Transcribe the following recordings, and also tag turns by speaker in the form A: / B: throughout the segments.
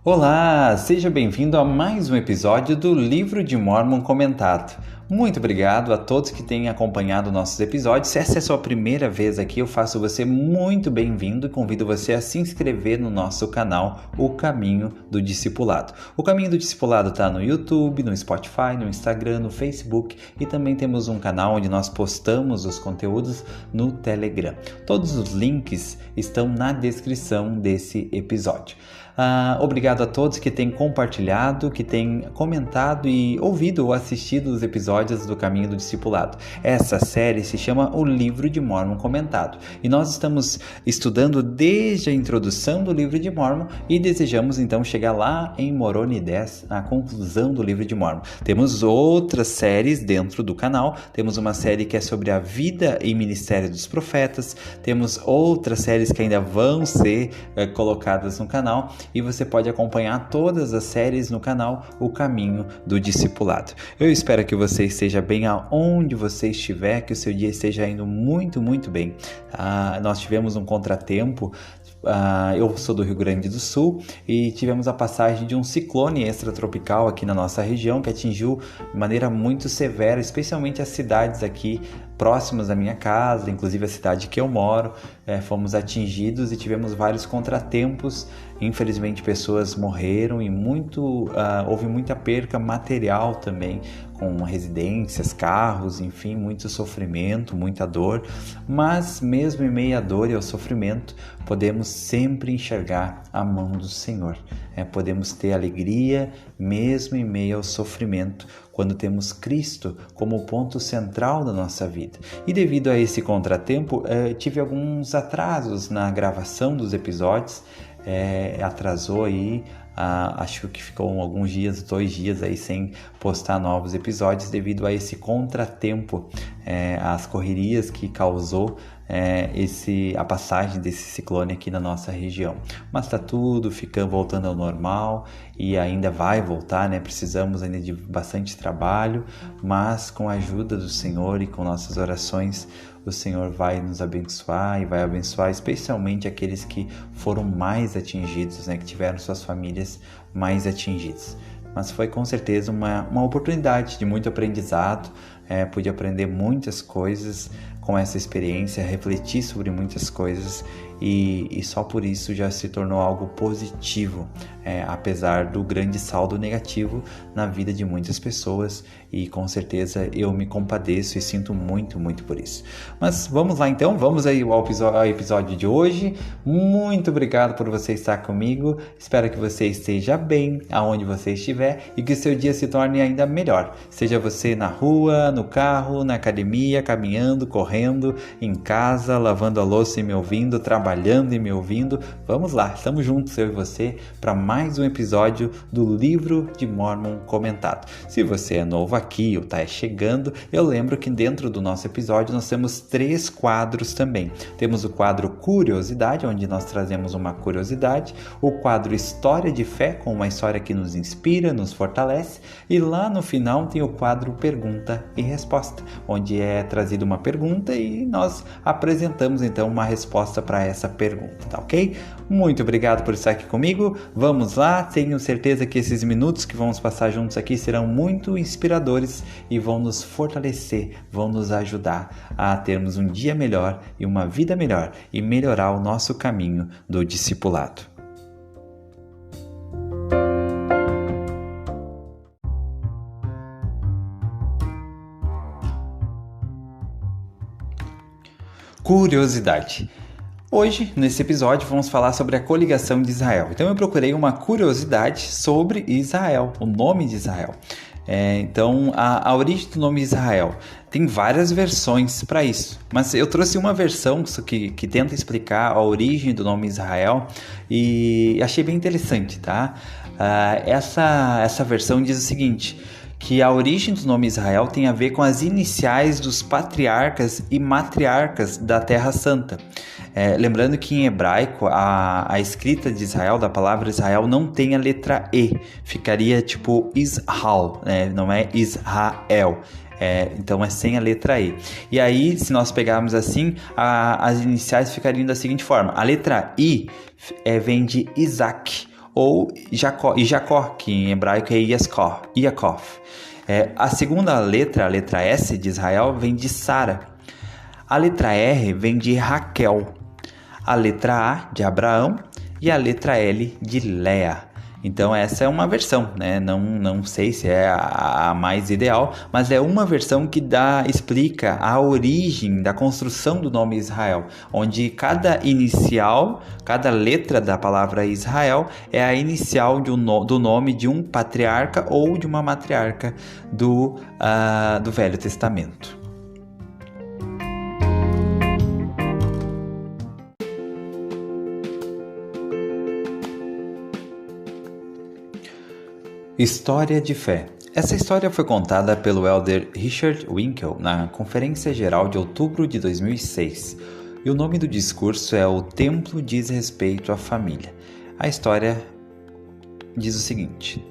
A: Olá, seja bem-vindo a mais um episódio do Livro de Mórmon Comentado. Muito obrigado a todos que têm acompanhado nossos episódios. Se essa é a sua primeira vez aqui, eu faço você muito bem-vindo e convido você a se inscrever no nosso canal, O Caminho do Discipulado. O Caminho do Discipulado está no YouTube, no Spotify, no Instagram, no Facebook e também temos um canal onde nós postamos os conteúdos no Telegram. Todos os links estão na descrição desse episódio. Obrigado a todos que têm compartilhado, que têm comentado e ouvido ou assistido os episódios do Caminho do Discipulado. Essa série se chama O Livro de Mórmon Comentado e nós estamos estudando desde a introdução do Livro de Mórmon e desejamos então chegar lá em Moroni 10, na conclusão do Livro de Mórmon. Temos outras séries dentro do canal, temos uma série que é sobre a vida e ministério dos profetas, temos outras séries que ainda vão ser colocadas no canal. E você pode acompanhar todas as séries no canal O Caminho do Discipulado. Eu espero que você esteja bem aonde você estiver, que o seu dia esteja indo muito, muito bem. Nós tivemos um contratempo. Eu sou do Rio Grande do Sul e tivemos a passagem de um ciclone extratropical aqui na nossa região que atingiu de maneira muito severa, especialmente as cidades aqui próximas da minha casa, inclusive a cidade que eu moro. Fomos atingidos e tivemos vários contratempos. Infelizmente pessoas morreram e houve muita perca material também, com residências, carros, enfim, muito sofrimento, muita dor. Mas mesmo em meio à dor e ao sofrimento, podemos sempre enxergar a mão do Senhor. Podemos ter alegria mesmo em meio ao sofrimento, quando temos Cristo como ponto central da nossa vida. E devido a esse contratempo, tive alguns atrasos na gravação dos episódios. Atrasou aí, acho que ficou alguns dias, 2 dias aí sem postar novos episódios devido a esse contratempo, as correrias que causou a passagem desse ciclone aqui na nossa região. Mas está tudo voltando ao normal e ainda vai voltar, né? Precisamos ainda de bastante trabalho, mas com a ajuda do Senhor e com nossas orações, o Senhor vai nos abençoar e vai abençoar especialmente aqueles que foram mais atingidos, né? Que tiveram suas famílias mais atingidas. Mas foi com certeza uma oportunidade de muito aprendizado. Pude aprender muitas coisas com essa experiência, refletir sobre muitas coisas e só por isso já se tornou algo positivo, apesar do grande saldo negativo na vida de muitas pessoas, e com certeza eu me compadeço e sinto muito, muito por isso. Mas vamos lá então, vamos aí ao episódio de hoje. Muito obrigado por você estar comigo, espero que você esteja bem aonde você estiver e que o seu dia se torne ainda melhor, seja você na rua, no carro, na academia, caminhando, correndo, em casa, lavando a louça e me ouvindo, trabalhando e me ouvindo. Vamos lá, estamos juntos, eu e você, para mais um episódio do Livro de Mórmon Comentado. Se você é novo aqui ou está chegando, eu lembro que dentro do nosso episódio nós temos 3 quadros também. Temos o quadro Curiosidade, onde nós trazemos uma curiosidade, o quadro História de Fé, com uma história que nos inspira, nos fortalece, e lá no final tem o quadro Pergunta e Resposta, onde é trazida uma pergunta e nós apresentamos então uma resposta para essa pergunta, tá ok? Muito obrigado por estar aqui comigo, vamos lá, tenho certeza que esses minutos que vamos passar juntos aqui serão muito inspiradores e vão nos fortalecer, vão nos ajudar a termos um dia melhor e uma vida melhor e melhorar o nosso caminho do discipulado. Curiosidade. Hoje, nesse episódio, vamos falar sobre a coligação de Israel. Então, eu procurei uma curiosidade sobre Israel, o nome de Israel. Então, a origem do nome Israel. Tem várias versões para isso, mas eu trouxe uma versão que tenta explicar a origem do nome Israel e achei bem interessante, tá? Essa versão diz o seguinte: que a origem do nome Israel tem a ver com as iniciais dos patriarcas e matriarcas da Terra Santa. Lembrando que em hebraico a escrita de Israel, da palavra Israel, não tem a letra E, ficaria tipo Ishal, né? Não é Israel. Então é sem a letra E. E aí, se nós pegarmos assim, as iniciais ficariam da seguinte forma: a letra I vem de Isaac, ou Jacó, que em hebraico é Yaakov. A segunda letra, a letra S de Israel, vem de Sara. A letra R vem de Raquel. A letra A de Abraão e a letra L de Léa. Então essa é uma versão, né? Não sei se é a mais ideal, mas é uma versão que explica a origem da construção do nome Israel, onde cada letra da palavra Israel é a inicial do nome de um patriarca ou de uma matriarca do Velho Testamento. História de fé. Essa história foi contada pelo elder Richard Winkel na Conferência Geral de outubro de 2006 e o nome do discurso é O Templo diz respeito à família. A história diz o seguinte: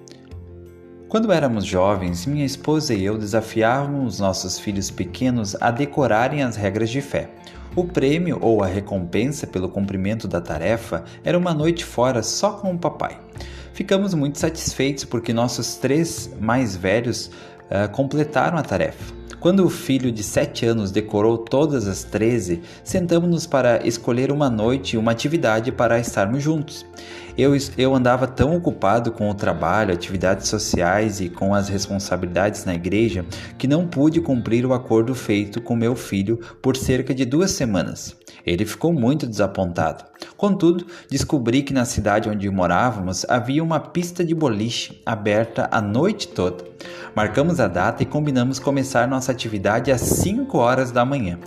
A: quando éramos jovens, minha esposa e eu desafiávamos nossos filhos pequenos a decorarem as regras de fé. O prêmio ou a recompensa pelo cumprimento da tarefa era uma noite fora só com o papai. Ficamos muito satisfeitos porque nossos 3 mais velhos completaram a tarefa. Quando o filho de 7 anos decorou todas as 13, sentamos-nos para escolher uma noite e uma atividade para estarmos juntos. Eu andava tão ocupado com o trabalho, atividades sociais e com as responsabilidades na igreja que não pude cumprir o acordo feito com meu filho por cerca de 2 semanas. Ele ficou muito desapontado. Contudo, descobri que na cidade onde morávamos havia uma pista de boliche aberta a noite toda. Marcamos a data e combinamos começar nossa atividade às 5 horas da manhã.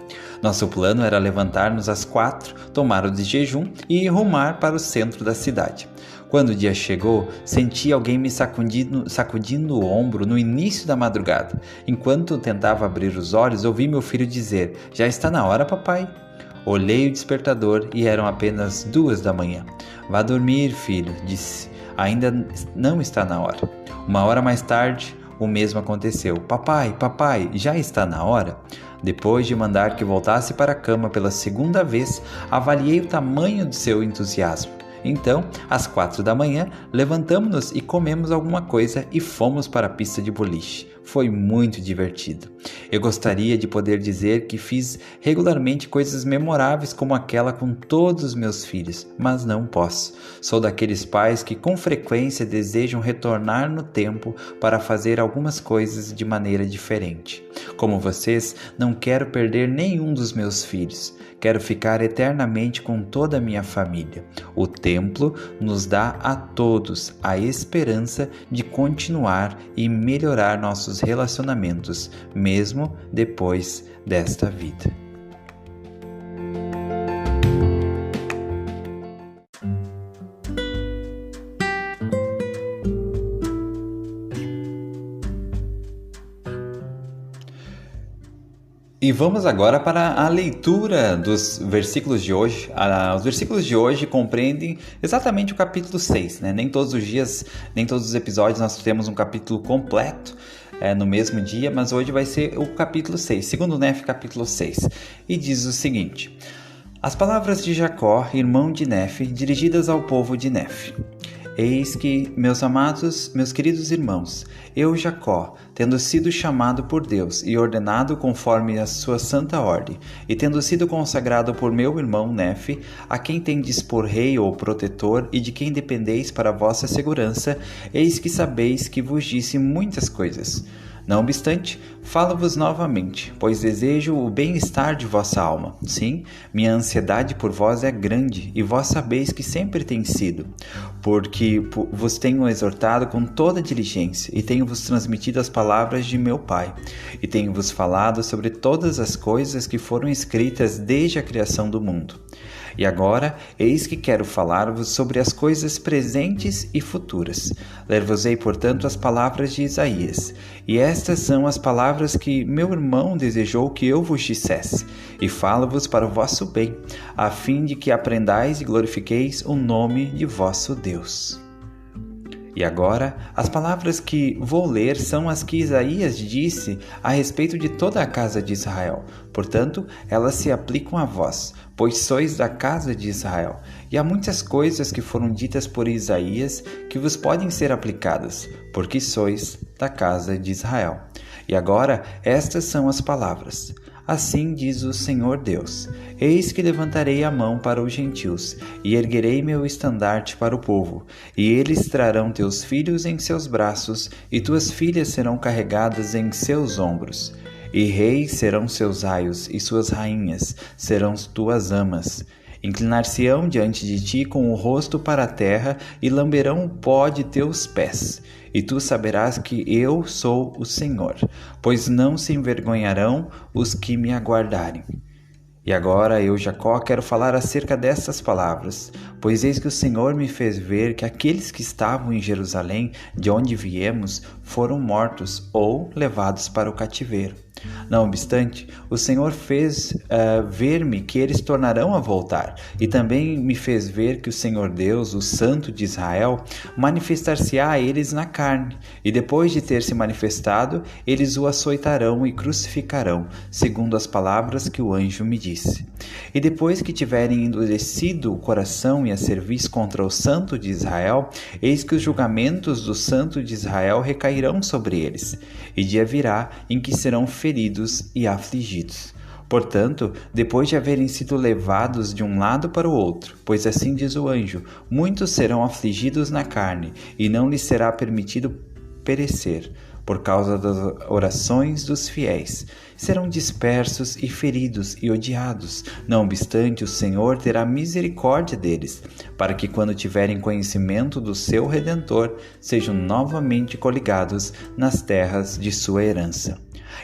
A: Nosso plano era levantar-nos às 4, tomar o de jejum e rumar para o centro da cidade. Quando o dia chegou, senti alguém me sacudindo o ombro no início da madrugada. Enquanto tentava abrir os olhos, ouvi meu filho dizer: "Já está na hora, papai?" Olhei o despertador e eram apenas 2 da manhã. "Vá dormir, filho", disse. "Ainda não está na hora." 1 hora mais tarde, o mesmo aconteceu. Papai, já está na hora?" Depois de mandar que voltasse para a cama pela 2ª vez, avaliei o tamanho de seu entusiasmo. Então, às 4 da manhã, levantamos-nos e comemos alguma coisa e fomos para a pista de boliche. Foi muito divertido. Eu gostaria de poder dizer que fiz regularmente coisas memoráveis como aquela com todos os meus filhos, mas não posso. Sou daqueles pais que com frequência desejam retornar no tempo para fazer algumas coisas de maneira diferente. Como vocês, não quero perder nenhum dos meus filhos. Quero ficar eternamente com toda a minha família. O templo nos dá a todos a esperança de continuar e melhorar nossos relacionamentos, mesmo depois desta vida. E vamos agora para a leitura dos versículos de hoje. Os versículos de hoje compreendem exatamente o capítulo 6, né? Nem todos os episódios nós temos um capítulo completo no mesmo dia, mas hoje vai ser o capítulo 6, segundo Nefe, capítulo 6. E diz o seguinte: as palavras de Jacó, irmão de Nefe, dirigidas ao povo de Nefe. Eis que, meus amados, meus queridos irmãos, eu, Jacó, tendo sido chamado por Deus e ordenado conforme a sua santa ordem, e tendo sido consagrado por meu irmão Nefe, a quem tendes por rei ou protetor e de quem dependeis para a vossa segurança, eis que sabeis que vos disse muitas coisas. Não obstante, falo-vos novamente, pois desejo o bem-estar de vossa alma. Sim, minha ansiedade por vós é grande, e vós sabeis que sempre tem sido, porque vos tenho exortado com toda diligência, e tenho-vos transmitido as palavras de meu Pai, e tenho-vos falado sobre todas as coisas que foram escritas desde a criação do mundo. E agora, eis que quero falar-vos sobre as coisas presentes e futuras. Ler-vos-ei, portanto, as palavras de Isaías. E estas são as palavras que meu irmão desejou que eu vos dissesse. E falo-vos para o vosso bem, a fim de que aprendais e glorifiqueis o nome de vosso Deus. E agora, as palavras que vou ler são as que Isaías disse a respeito de toda a casa de Israel. Portanto, elas se aplicam a vós, pois sois da casa de Israel. E há muitas coisas que foram ditas por Isaías que vos podem ser aplicadas, porque sois da casa de Israel. E agora, estas são as palavras. Assim diz o Senhor Deus: Eis que levantarei a mão para os gentios, e erguerei meu estandarte para o povo, e eles trarão teus filhos em seus braços, e tuas filhas serão carregadas em seus ombros. E reis serão seus aios, e suas rainhas serão tuas amas. Inclinar-se-ão diante de ti com o rosto para a terra, e lamberão o pó de teus pés. E tu saberás que eu sou o Senhor, pois não se envergonharão os que me aguardarem. E agora eu, Jacó, quero falar acerca destas palavras, pois eis que o Senhor me fez ver que aqueles que estavam em Jerusalém, de onde viemos, foram mortos ou levados para o cativeiro. Não obstante, o Senhor fez ver-me que eles tornarão a voltar, e também me fez ver que o Senhor Deus, o Santo de Israel, manifestar-se-á a eles na carne, e depois de ter se manifestado, eles o açoitarão e crucificarão, segundo as palavras que o anjo me disse. E depois que tiverem endurecido o coração e a cerviz contra o Santo de Israel, eis que os julgamentos do Santo de Israel recairão sobre eles, e dia virá em que serão feridos e afligidos. Portanto, depois de haverem sido levados de um lado para o outro, pois assim diz o anjo, muitos serão afligidos na carne, e não lhes será permitido perecer, por causa das orações dos fiéis. Serão dispersos e feridos e odiados. Não obstante, o Senhor terá misericórdia deles, para que quando tiverem conhecimento do seu Redentor, sejam novamente coligados nas terras de sua herança.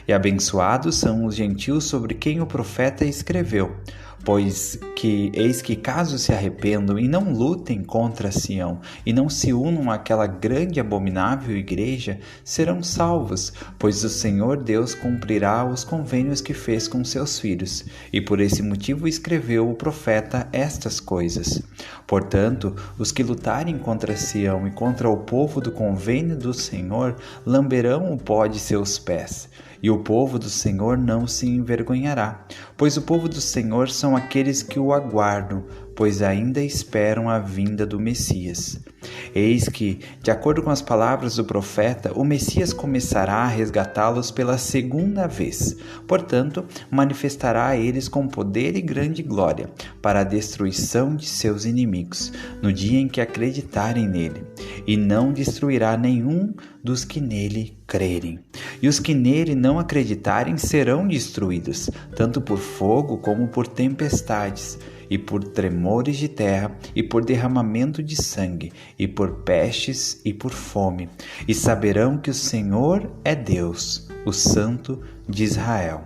A: E abençoados são os gentios sobre quem o profeta escreveu, pois eis que caso se arrependam e não lutem contra Sião, e não se unam àquela grande e abominável igreja, serão salvos, pois o Senhor Deus cumprirá os convênios que fez com seus filhos, e por esse motivo escreveu o profeta estas coisas. Portanto, os que lutarem contra Sião e contra o povo do convênio do Senhor, lamberão o pó de seus pés. E o povo do Senhor não se envergonhará, pois o povo do Senhor são aqueles que o aguardam, pois ainda esperam a vinda do Messias. Eis que, de acordo com as palavras do profeta, o Messias começará a resgatá-los pela segunda vez. Portanto, manifestará a eles com poder e grande glória, para a destruição de seus inimigos, no dia em que acreditarem nele, e não destruirá nenhum dos que nele crerem. E os que nele não acreditarem serão destruídos, tanto por fogo como por tempestades, e por tremores de terra, e por derramamento de sangue, e por pestes, e por fome. E saberão que o Senhor é Deus, o Santo de Israel.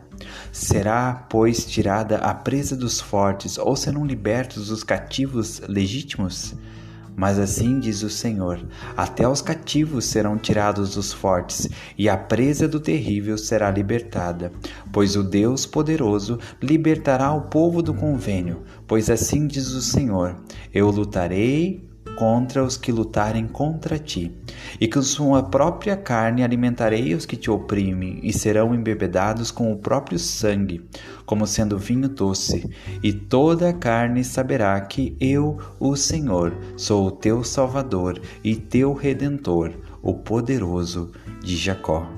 A: Será, pois, tirada a presa dos fortes, ou serão libertos os cativos legítimos? Mas assim diz o Senhor, até os cativos serão tirados dos fortes, e a presa do terrível será libertada. Pois o Deus poderoso libertará o povo do convênio, pois assim diz o Senhor, eu lutarei contra os que lutarem contra ti, e com sua própria carne alimentarei os que te oprimem, e serão embebedados com o próprio sangue, como sendo vinho doce, e toda a carne saberá que eu, o Senhor, sou o teu Salvador e teu Redentor, o poderoso de Jacó.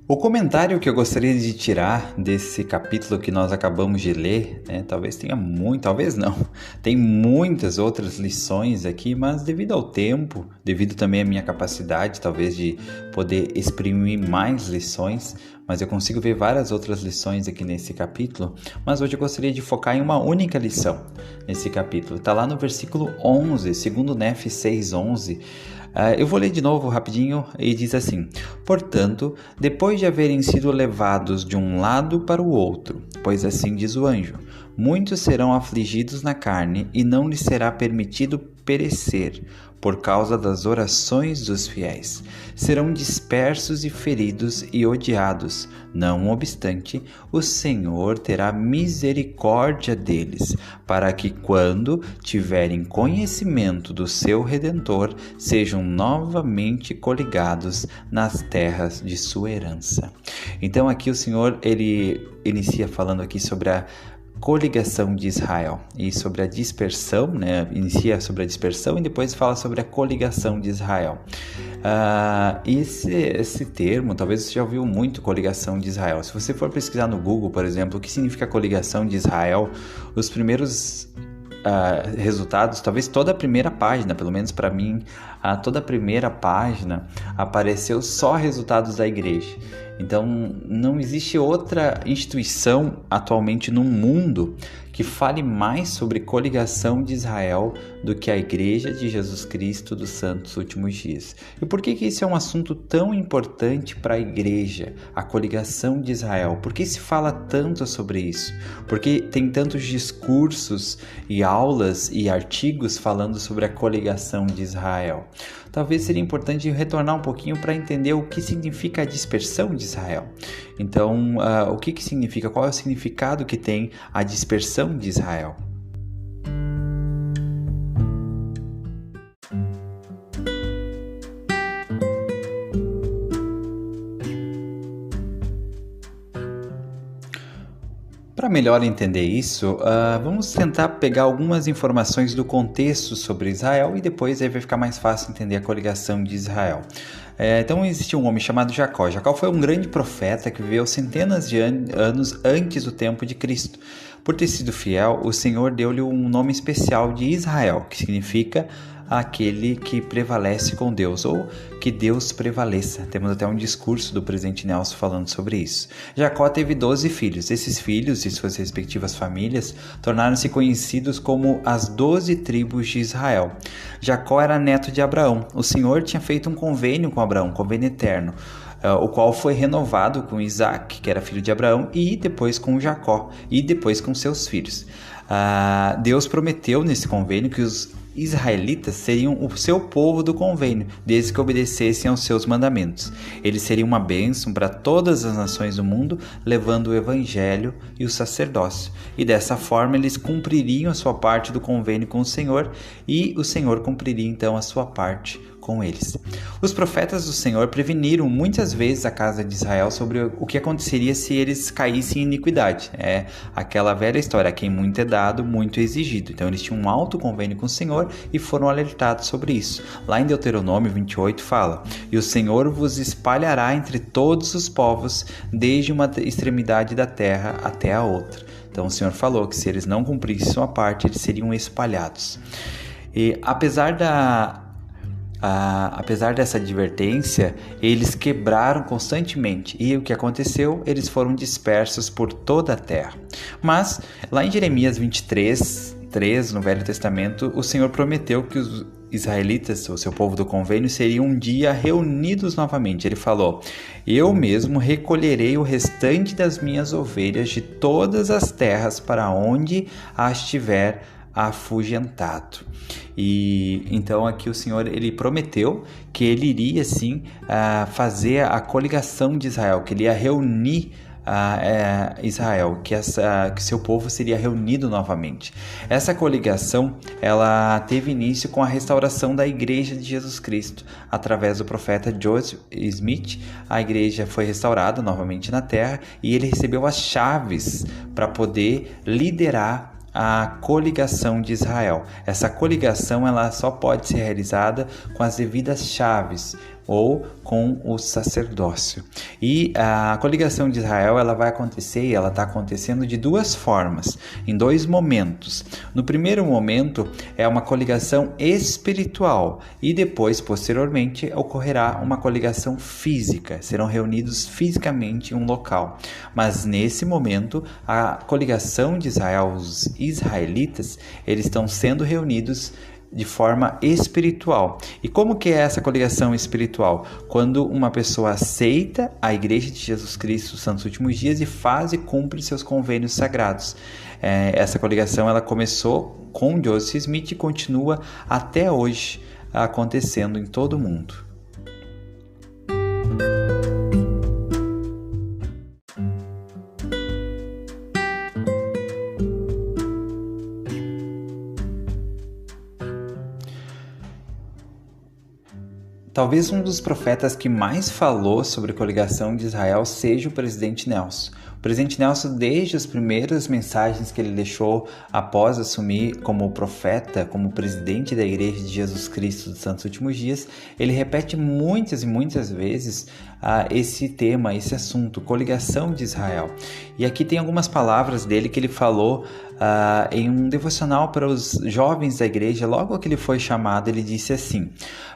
A: O comentário que eu gostaria de tirar desse capítulo que nós acabamos de ler, talvez tenha muito, talvez não, tem muitas outras lições aqui, mas devido ao tempo, devido também à minha capacidade, talvez de poder exprimir mais lições, mas eu consigo ver várias outras lições aqui nesse capítulo, mas hoje eu gostaria de focar em uma única lição nesse capítulo. Está lá no versículo 11, segundo Nef 6:11, eu vou ler de novo rapidinho e diz assim: portanto, depois de haverem sido levados de um lado para o outro, pois assim diz o anjo, muitos serão afligidos na carne e não lhes será permitido perecer por causa das orações dos fiéis. Serão dispersos e feridos e odiados. Não obstante, o Senhor terá misericórdia deles, para que, quando tiverem conhecimento do seu Redentor, sejam novamente coligados nas terras de sua herança. Então aqui o Senhor, ele inicia falando aqui sobre a coligação de Israel e sobre a dispersão, né? Inicia sobre a dispersão e depois fala sobre a coligação de Israel. Esse termo, talvez você já ouviu muito, coligação de Israel. Se você for pesquisar no Google, por exemplo, o que significa coligação de Israel, os primeiros resultados, talvez toda a primeira página, pelo menos para mim, toda a primeira página apareceu só resultados da igreja. Então, não existe outra instituição atualmente no mundo que fale mais sobre coligação de Israel do que a Igreja de Jesus Cristo dos Santos Últimos Dias. E por que isso é um assunto tão importante para a Igreja, a coligação de Israel? Por que se fala tanto sobre isso? Por que tem tantos discursos e aulas e artigos falando sobre a coligação de Israel? Talvez seria importante retornar um pouquinho para entender o que significa a dispersão de Israel. Então, o que significa? Qual é o significado que tem a dispersão de Israel? Para melhor entender isso, vamos tentar pegar algumas informações do contexto sobre Israel e depois aí vai ficar mais fácil entender a coligação de Israel. Então existiu um homem chamado Jacó. Jacó foi um grande profeta que viveu centenas de anos antes do tempo de Cristo. Por ter sido fiel, o Senhor deu-lhe um nome especial de Israel, que significa aquele que prevalece com Deus, ou que Deus prevaleça. Temos até um discurso do presidente Nelson falando sobre isso. Jacó teve 12 filhos. Esses filhos e suas respectivas famílias tornaram-se conhecidos como as 12 tribos de Israel. Jacó era neto de Abraão. O Senhor tinha feito um convênio com Abraão, um convênio eterno, o qual foi renovado com Isaac, que era filho de Abraão, e depois com Jacó, e depois com seus filhos. Deus prometeu nesse convênio que os israelitas seriam o seu povo do convênio, desde que obedecessem aos seus mandamentos. Eles seriam uma bênção para todas as nações do mundo, levando o evangelho e o sacerdócio. E dessa forma eles cumpririam a sua parte do convênio com o Senhor, e o Senhor cumpriria então a sua parte com eles. Os profetas do Senhor preveniram muitas vezes a casa de Israel sobre o que aconteceria se eles caíssem em iniquidade. É aquela velha história, a quem muito é dado, muito é exigido. Então eles tinham um alto convênio com o Senhor e foram alertados sobre isso. Lá em Deuteronômio 28 fala: "E o Senhor vos espalhará entre todos os povos, desde uma extremidade da terra até a outra." Então o Senhor falou que se eles não cumprissem sua parte, eles seriam espalhados. E apesar dessa advertência, eles quebraram constantemente. E o que aconteceu? Eles foram dispersos por toda a terra. Mas, lá em Jeremias 23:3, no Velho Testamento, o Senhor prometeu que os israelitas, o seu povo do convênio, seriam um dia reunidos novamente. Ele falou: "Eu mesmo recolherei o restante das minhas ovelhas de todas as terras para onde as tiver afugentado." E então aqui o Senhor, ele prometeu que ele iria sim fazer a coligação de Israel, que ele ia reunir Israel, que seu povo seria reunido novamente. Essa coligação, ela teve início com a restauração da Igreja de Jesus Cristo. Através do profeta Joseph Smith, a igreja foi restaurada novamente na terra e ele recebeu as chaves para poder liderar a coligação de Israel. Essa coligação, ela só pode ser realizada com as devidas chaves ou com o sacerdócio. E a coligação de Israel, ela vai acontecer, e ela está acontecendo de duas formas, em dois momentos. No primeiro momento é uma coligação espiritual e depois, posteriormente, ocorrerá uma coligação física. Serão reunidos fisicamente em um local. Mas nesse momento, a coligação de Israel, os israelitas, eles estão sendo reunidos de forma espiritual. E como que é essa coligação espiritual? Quando uma pessoa aceita a Igreja de Jesus Cristo dos Santos Últimos Dias e faz e cumpre seus convênios sagrados. Essa coligação ela começou com Joseph Smith e continua até hoje acontecendo em todo o mundo. Talvez um dos profetas que mais falou sobre a coligação de Israel seja o presidente Nelson. O presidente Nelson, desde as primeiras mensagens que ele deixou após assumir como profeta, como presidente da Igreja de Jesus Cristo dos Santos Últimos Dias, ele repete muitas e muitas vezes esse tema, esse assunto, coligação de Israel. E aqui tem algumas palavras dele que ele falou em um devocional para os jovens da igreja. Logo que ele foi chamado, ele disse assim: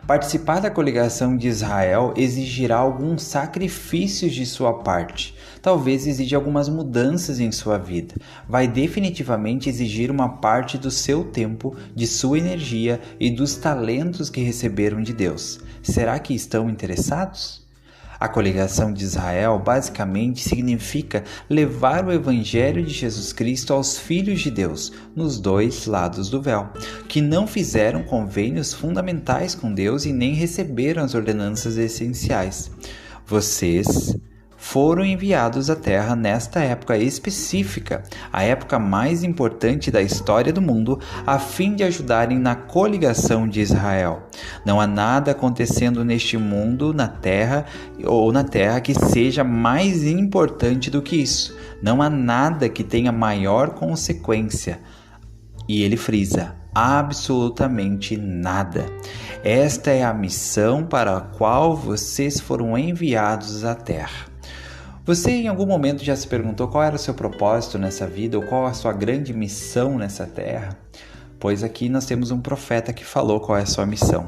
A: participar da coligação de Israel exigirá alguns sacrifícios de sua parte. Talvez exija algumas mudanças em sua vida. Vai definitivamente exigir uma parte do seu tempo, de sua energia e dos talentos que receberam de Deus. Será que estão interessados? A coligação de Israel basicamente significa levar o Evangelho de Jesus Cristo aos filhos de Deus, nos dois lados do véu, que não fizeram convênios fundamentais com Deus e nem receberam as ordenanças essenciais. Vocês foram enviados à Terra nesta época específica, a época mais importante da história do mundo, a fim de ajudarem na coligação de Israel. Não há nada acontecendo neste mundo, na Terra que seja mais importante do que isso. Não há nada que tenha maior consequência. E ele frisa: absolutamente nada. Esta é a missão para a qual vocês foram enviados à Terra. Você em algum momento já se perguntou qual era o seu propósito nessa vida ou qual a sua grande missão nessa terra? Pois aqui nós temos um profeta que falou qual é a sua missão.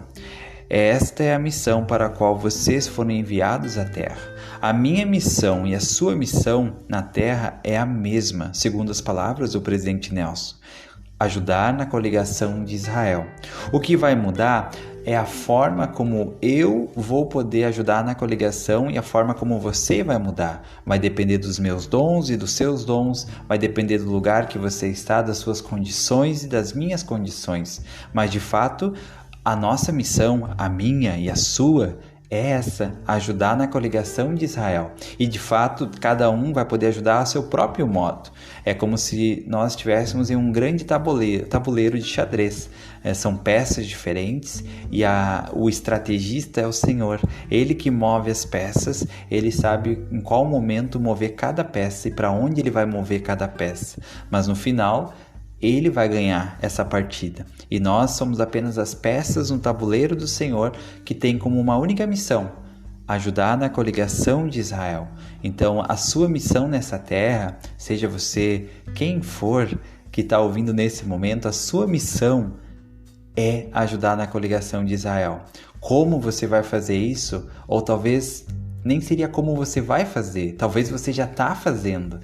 A: Esta é a missão para a qual vocês foram enviados à terra. A minha missão e a sua missão na terra é a mesma, segundo as palavras do presidente Nelson: ajudar na coligação de Israel. O que vai mudar é a forma como eu vou poder ajudar na coligação e a forma como você vai mudar. Vai depender dos meus dons e dos seus dons, vai depender do lugar que você está, das suas condições e das minhas condições. Mas, de fato, a nossa missão, a minha e a sua, é essa: ajudar na coligação de Israel. E de fato, cada um vai poder ajudar a seu próprio modo. É como se nós estivéssemos em um grande tabuleiro de xadrez. São peças diferentes e o estrategista é o Senhor. Ele que move as peças, ele sabe em qual momento mover cada peça e para onde ele vai mover cada peça. Mas no final, ele vai ganhar essa partida. E nós somos apenas as peças no tabuleiro do Senhor, que tem como uma única missão: ajudar na coligação de Israel. Então, a sua missão nessa terra, seja você quem for que está ouvindo nesse momento, a sua missão é ajudar na coligação de Israel. Como você vai fazer isso? Ou talvez nem seria como você vai fazer, talvez você já está fazendo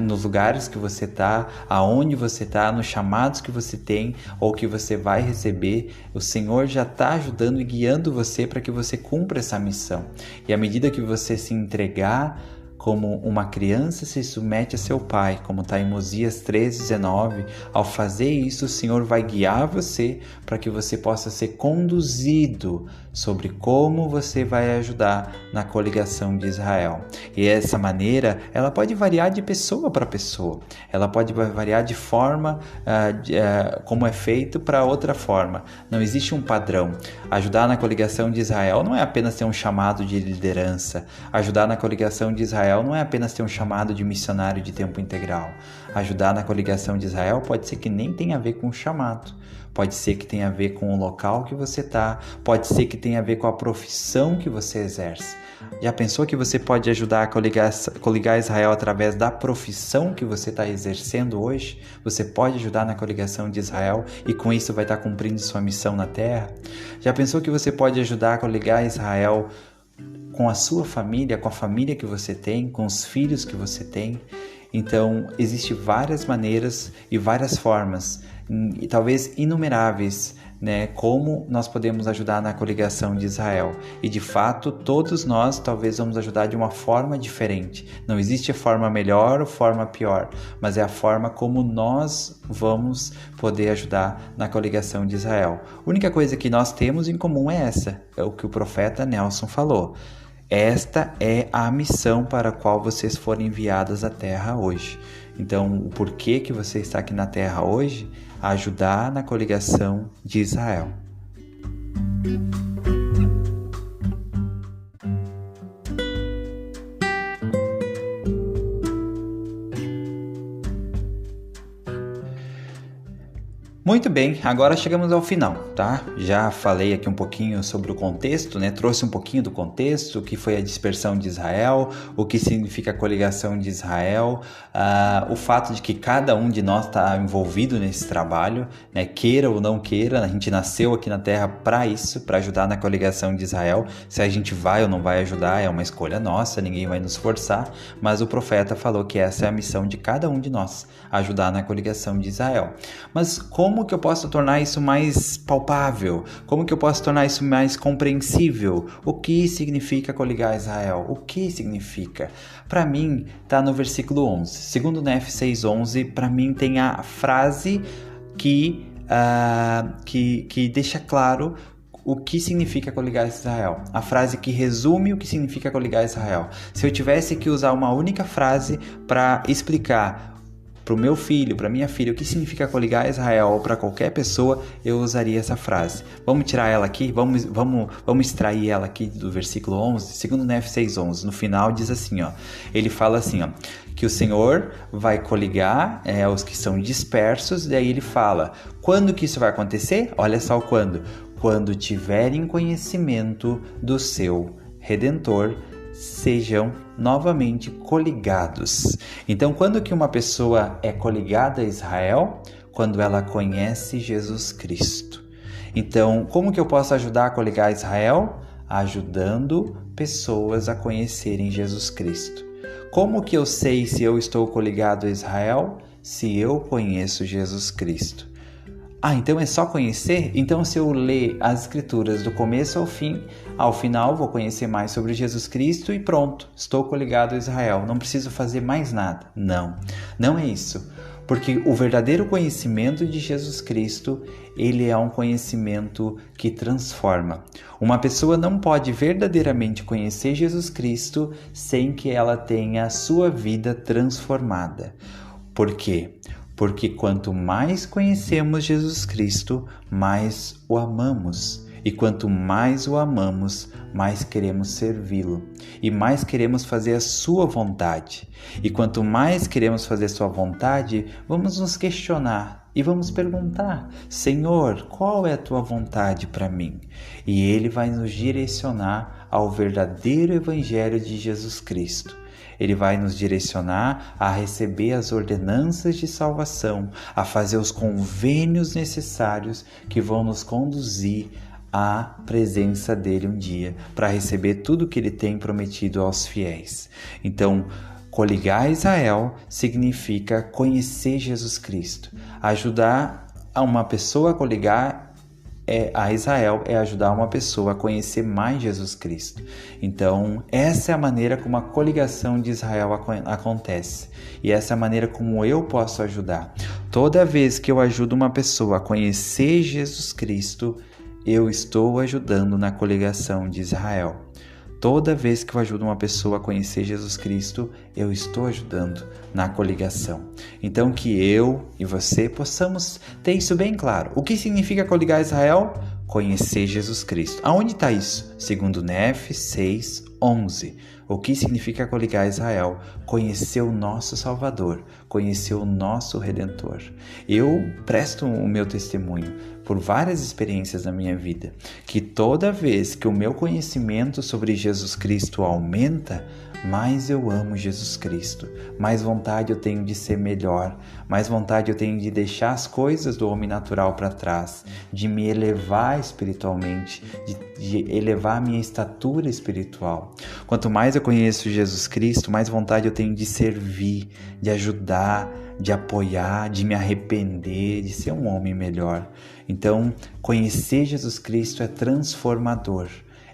A: nos lugares que você está, aonde você está, nos chamados que você tem ou que você vai receber. O Senhor já está ajudando e guiando você para que você cumpra essa missão. E à medida que você se entregar como uma criança se submete a seu pai, como está em Mosias 13:19, ao fazer isso, o Senhor vai guiar você para que você possa ser conduzido sobre como você vai ajudar na coligação de Israel. E essa maneira, ela pode variar de pessoa para pessoa, ela pode variar de forma como é feito para outra forma. Não existe um padrão. Ajudar na coligação de Israel não é apenas ter um chamado de liderança. Ajudar na coligação de Israel não é apenas ter um chamado de missionário de tempo integral. Ajudar na coligação de Israel pode ser que nem tenha a ver com o chamado. Pode ser que tenha a ver com o local que você está. Pode ser que tenha a ver com a profissão que você exerce. Já pensou que você pode ajudar a coligar Israel através da profissão que você está exercendo hoje? Você pode ajudar na coligação de Israel e com isso vai estar cumprindo sua missão na terra? Já pensou que você pode ajudar a coligar Israel com a sua família, com a família que você tem, com os filhos que você tem? Então, existem várias maneiras e várias formas, e talvez inumeráveis, né, como nós podemos ajudar na coligação de Israel. E de fato, todos nós talvez vamos ajudar de uma forma diferente. Não existe a forma melhor ou forma pior, mas é a forma como nós vamos poder ajudar na coligação de Israel. A única coisa que nós temos em comum é essa, é o que o profeta Nelson falou. Esta é a missão para a qual vocês foram enviados à Terra hoje. Então, o porquê que você está aqui na Terra hoje? Ajudar na coligação de Israel. Muito bem, agora chegamos ao final, tá? Já falei aqui um pouquinho sobre o contexto, né? Trouxe um pouquinho do contexto, o que foi a dispersão de Israel, o que significa a coligação de Israel, o fato de que cada um de nós está envolvido nesse trabalho, né? Queira ou não queira, a gente nasceu aqui na Terra para isso, para ajudar na coligação de Israel. Se a gente vai ou não vai ajudar é uma escolha nossa, ninguém vai nos forçar, mas o profeta falou que essa é a missão de cada um de nós, ajudar na coligação de Israel. Mas como que eu posso tornar isso mais palpável? Como que eu posso tornar isso mais compreensível? O que significa coligar Israel? O que significa? Para mim, está no versículo 11. Segundo Nef 6:11, para mim tem a frase que deixa claro o que significa coligar Israel. A frase que resume o que significa coligar Israel. Se eu tivesse que usar uma única frase para explicar para o meu filho, para minha filha, o que significa coligar Israel, ou para qualquer pessoa, eu usaria essa frase. Vamos tirar ela aqui? Vamos extrair ela aqui do versículo 11? Segundo Nef 6:11, no final diz assim, ó, ele fala assim, ó, que o Senhor vai coligar os que são dispersos, daí ele fala, quando que isso vai acontecer? Olha só o quando. Quando tiverem conhecimento do seu Redentor, sejam novamente coligados. Então, quando que uma pessoa é coligada a Israel? Quando ela conhece Jesus Cristo. Então, como que eu posso ajudar a coligar Israel? Ajudando pessoas a conhecerem Jesus Cristo. Como que eu sei se eu estou coligado a Israel? Se eu conheço Jesus Cristo. Então é só conhecer? Então se eu ler as escrituras do começo ao final vou conhecer mais sobre Jesus Cristo e pronto, estou coligado a Israel, não preciso fazer mais nada. Não é isso. Porque o verdadeiro conhecimento de Jesus Cristo, ele é um conhecimento que transforma. Uma pessoa não pode verdadeiramente conhecer Jesus Cristo sem que ela tenha a sua vida transformada. Por quê? Porque quanto mais conhecemos Jesus Cristo, mais o amamos. E quanto mais o amamos, mais queremos servi-lo. E mais queremos fazer a sua vontade. E quanto mais queremos fazer a sua vontade, vamos nos questionar e vamos perguntar, Senhor, qual é a tua vontade para mim? E Ele vai nos direcionar ao verdadeiro Evangelho de Jesus Cristo. Ele vai nos direcionar a receber as ordenanças de salvação, a fazer os convênios necessários que vão nos conduzir à presença dele um dia, para receber tudo que ele tem prometido aos fiéis. Então, coligar Israel significa conhecer Jesus Cristo. Ajudar a uma pessoa a coligar a Israel é ajudar uma pessoa a conhecer mais Jesus Cristo. Então, essa é a maneira como a coligação de Israel acontece. E essa é a maneira como eu posso ajudar. Toda vez que eu ajudo uma pessoa a conhecer Jesus Cristo, eu estou ajudando na coligação de Israel. Toda vez que eu ajudo uma pessoa a conhecer Jesus Cristo, eu estou ajudando na coligação. Então que eu e você possamos ter isso bem claro. O que significa coligar Israel? Conhecer Jesus Cristo. Aonde está isso? Segundo Nef 6:11. O que significa coligar Israel? Conhecer o nosso Salvador, conhecer o nosso Redentor. Eu presto o meu testemunho por várias experiências na minha vida, que toda vez que o meu conhecimento sobre Jesus Cristo aumenta, mais eu amo Jesus Cristo, mais vontade eu tenho de ser melhor, mais vontade eu tenho de deixar as coisas do homem natural para trás, de me elevar espiritualmente, de elevar a minha estatura espiritual. Quanto mais eu conheço Jesus Cristo, mais vontade eu tenho de servir, de ajudar, de apoiar, de me arrepender, de ser um homem melhor. Então, conhecer Jesus Cristo é transformador.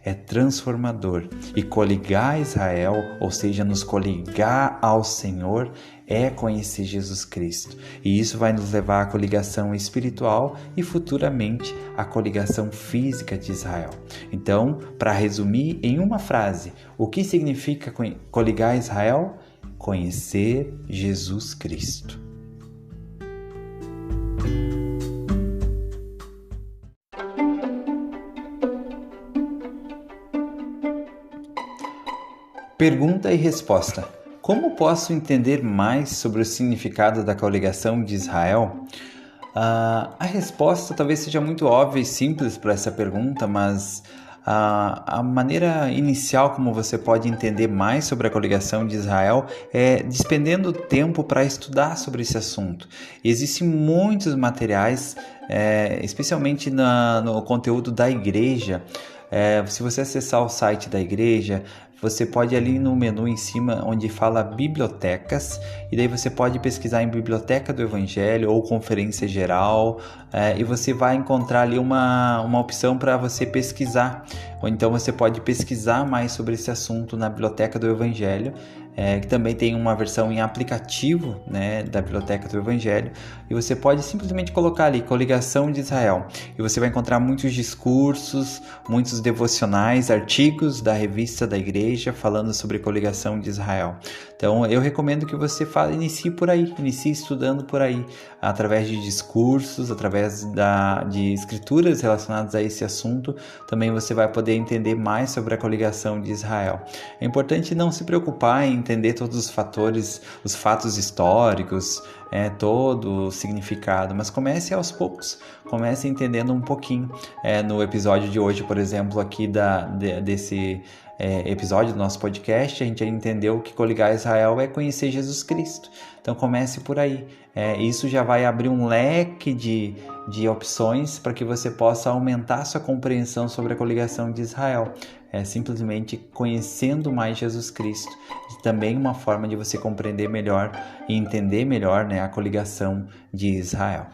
A: É transformador. E coligar a Israel, ou seja, nos coligar ao Senhor, é conhecer Jesus Cristo. E isso vai nos levar à coligação espiritual e futuramente à coligação física de Israel. Então, para resumir em uma frase, o que significa coligar a Israel? Conhecer Jesus Cristo. Pergunta e resposta. Como posso entender mais sobre o significado da coligação de Israel? A resposta talvez seja muito óbvia e simples para essa pergunta, mas a maneira inicial como você pode entender mais sobre a coligação de Israel é despendendo tempo para estudar sobre esse assunto. Existem muitos materiais, especialmente no conteúdo da igreja. Se você acessar o site da igreja, você pode ir ali no menu em cima onde fala bibliotecas, e daí você pode pesquisar em Biblioteca do Evangelho ou Conferência Geral, e você vai encontrar ali uma opção para você pesquisar, ou então você pode pesquisar mais sobre esse assunto na Biblioteca do Evangelho, que também tem uma versão em aplicativo, né, da Biblioteca do Evangelho, e você pode simplesmente colocar ali Coligação de Israel, e você vai encontrar muitos discursos, muitos devocionais, artigos da revista da igreja falando sobre coligação de Israel. Então eu recomendo que você inicie por aí, inicie estudando por aí, através de discursos, através de escrituras relacionadas a esse assunto. Também você vai poder entender mais sobre a coligação de Israel. É importante não se preocupar em entender todos os fatores, os fatos históricos, todo o significado, mas comece aos poucos, comece entendendo um pouquinho. No episódio de hoje, por exemplo, aqui desse episódio do nosso podcast, a gente entendeu que coligar Israel é conhecer Jesus Cristo. Então comece por aí. Isso já vai abrir um leque de opções para que você possa aumentar sua compreensão sobre a coligação de Israel. Simplesmente conhecendo mais Jesus Cristo. E também uma forma de você compreender melhor e entender melhor, né, a coligação de Israel.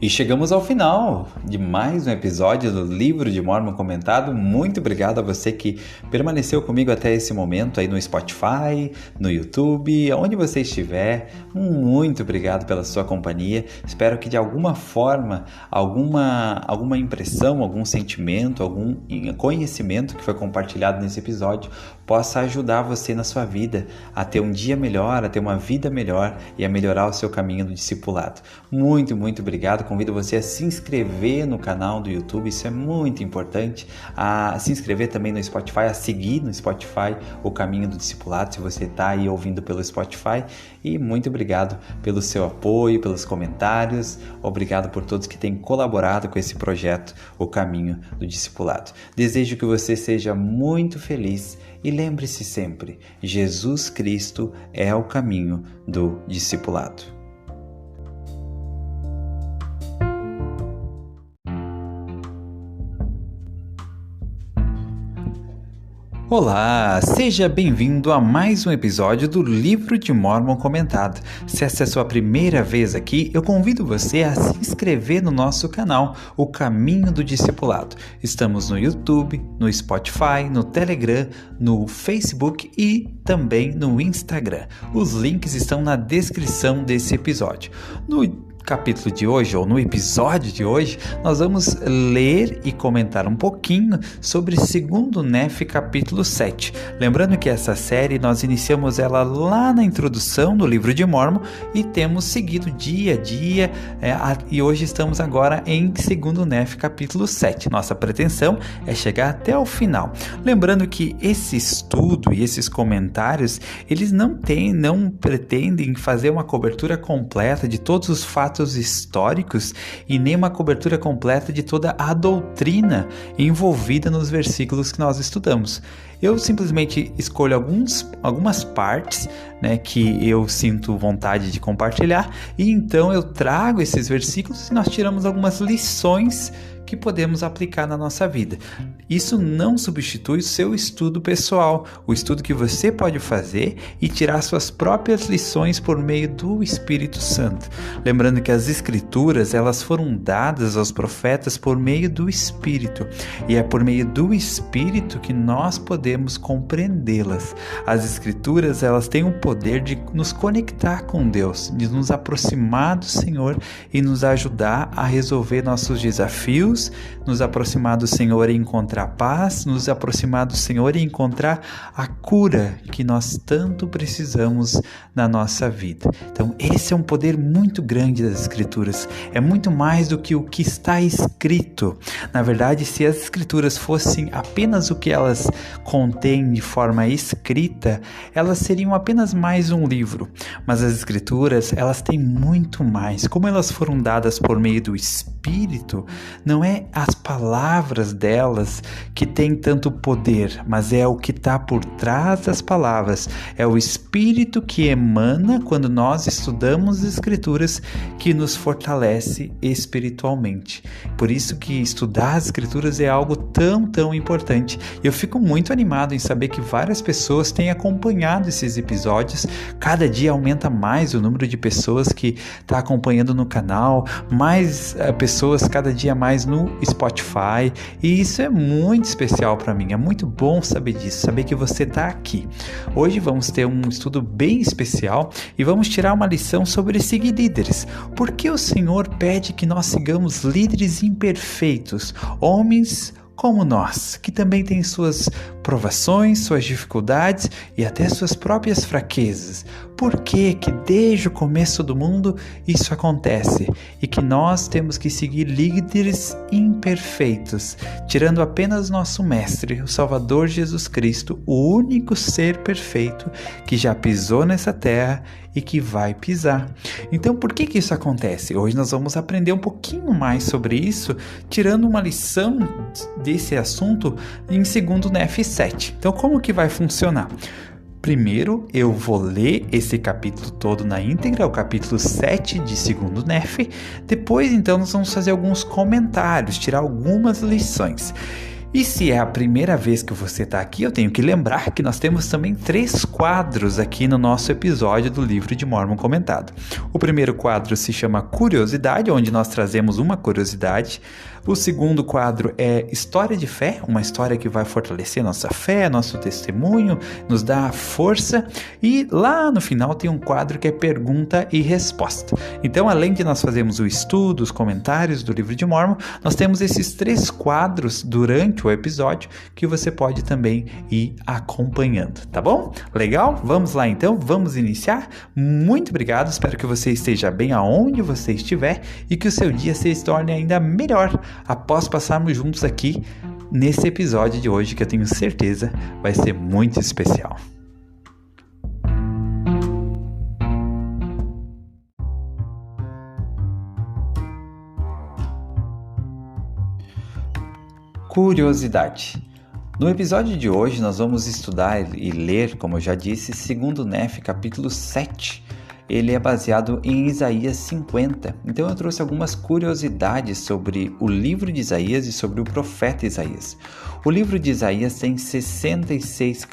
A: E chegamos ao final de mais um episódio do Livro de Mórmon Comentado. Muito obrigado a você que permaneceu comigo até esse momento aí no Spotify, no YouTube, onde você estiver. Muito obrigado pela sua companhia. Espero que de alguma forma, alguma impressão, algum sentimento, algum conhecimento que foi compartilhado nesse episódio possa ajudar você na sua vida a ter um dia melhor, a ter uma vida melhor e a melhorar o seu caminho do discipulado. Muito, muito obrigado. Convido você a se inscrever no canal do YouTube, isso é muito importante, a se inscrever também no Spotify, a seguir no Spotify o Caminho do Discipulado, se você está aí ouvindo pelo Spotify. E muito obrigado pelo seu apoio, pelos comentários, obrigado por todos que têm colaborado com esse projeto, o Caminho do Discipulado. Desejo que você seja muito feliz e lembre-se sempre, Jesus Cristo é o caminho do discipulado. Olá, seja bem-vindo a mais um episódio do Livro de Mórmon Comentado. Se essa é a sua primeira vez aqui, eu convido você a se inscrever no nosso canal, O Caminho do Discipulado. Estamos no YouTube, no Spotify, no Telegram, no Facebook e também no Instagram. Os links estão na descrição desse episódio. No capítulo de hoje, ou no episódio de hoje, nós vamos ler e comentar um pouquinho sobre 2º Nefe capítulo 7. Lembrando que essa série nós iniciamos ela lá na introdução do livro de Mórmon e temos seguido dia a dia, e hoje estamos agora em 2º Nefe capítulo 7. Nossa pretensão é chegar até o final. Lembrando que esse estudo e esses comentários, eles não pretendem fazer uma cobertura completa de todos os fatos históricos e nem uma cobertura completa de toda a doutrina envolvida nos versículos que nós estudamos. Eu simplesmente escolho algumas partes, né, que eu sinto vontade de compartilhar, e então eu trago esses versículos e nós tiramos algumas lições que podemos aplicar na nossa vida. Isso não substitui o seu estudo pessoal, o estudo que você pode fazer e tirar suas próprias lições por meio do Espírito Santo. Lembrando que as Escrituras, elas foram dadas aos profetas por meio do Espírito, e é por meio do Espírito que nós podemos compreendê-las. As Escrituras, elas têm o poder de nos conectar com Deus, de nos aproximar do Senhor e nos ajudar a resolver nossos desafios, nos aproximar do Senhor e encontrar paz, nos aproximar do Senhor e encontrar a cura que nós tanto precisamos na nossa vida. Então, esse é um poder muito grande das Escrituras. É muito mais do que o que está escrito. Na verdade, se as Escrituras fossem apenas o que elas contêm de forma escrita, elas seriam apenas mais um livro. Mas as Escrituras, elas têm muito mais. Como elas foram dadas por meio do Espírito, não é as palavras delas que têm tanto poder, mas é o que está por trás das palavras. É o Espírito que emana quando nós estudamos as Escrituras, que nos fortalece espiritualmente. Por isso que estudar as Escrituras é algo tão importante. Eu fico muito animado em saber que várias pessoas têm acompanhado esses episódios. Cada dia aumenta mais o número de pessoas que está acompanhando no canal, mais pessoas cada dia mais no Spotify, e isso é muito especial para mim. É muito bom saber disso, saber que você está aqui. Hoje vamos ter um estudo bem especial e vamos tirar uma lição sobre seguir líderes. Por que o Senhor pede que nós sigamos líderes imperfeitos, homens como nós, que também têm suas provações, suas dificuldades e até suas próprias fraquezas? Por que desde o começo do mundo isso acontece e que nós temos que seguir líderes imperfeitos, tirando apenas nosso Mestre, o Salvador Jesus Cristo, o único ser perfeito que já pisou nessa terra e que vai pisar? Então, por que isso acontece? Hoje nós vamos aprender um pouquinho mais sobre isso, tirando uma lição desse assunto em 2 Nef 7. Então, como que vai funcionar? Primeiro, eu vou ler esse capítulo todo na íntegra, o capítulo 7 de 2 Nef. Depois, então, nós vamos fazer alguns comentários, tirar algumas lições. E se é a primeira vez que você está aqui, eu tenho que lembrar que nós temos também 3 quadros aqui no nosso episódio do Livro de Mórmon Comentado. O primeiro quadro se chama Curiosidade, onde nós trazemos uma curiosidade. O segundo quadro é História de Fé, uma história que vai fortalecer nossa fé, nosso testemunho, nos dá força. E lá no final tem um quadro que é Pergunta e Resposta. Então, além de nós fazermos o estudo, os comentários do Livro de Mórmon, nós temos esses 3 quadros durante o episódio que você pode também ir acompanhando, tá bom? Legal? Vamos lá então, vamos iniciar? Muito obrigado, espero que você esteja bem aonde você estiver e que o seu dia se torne ainda melhor após passarmos juntos aqui nesse episódio de hoje, que eu tenho certeza vai ser muito especial. Curiosidade. No episódio de hoje nós vamos estudar e ler, como eu já disse, 2 Nef capítulo 7. Ele é baseado em Isaías 50. Então eu trouxe algumas curiosidades sobre o livro de Isaías e sobre o profeta Isaías. O livro de Isaías tem 66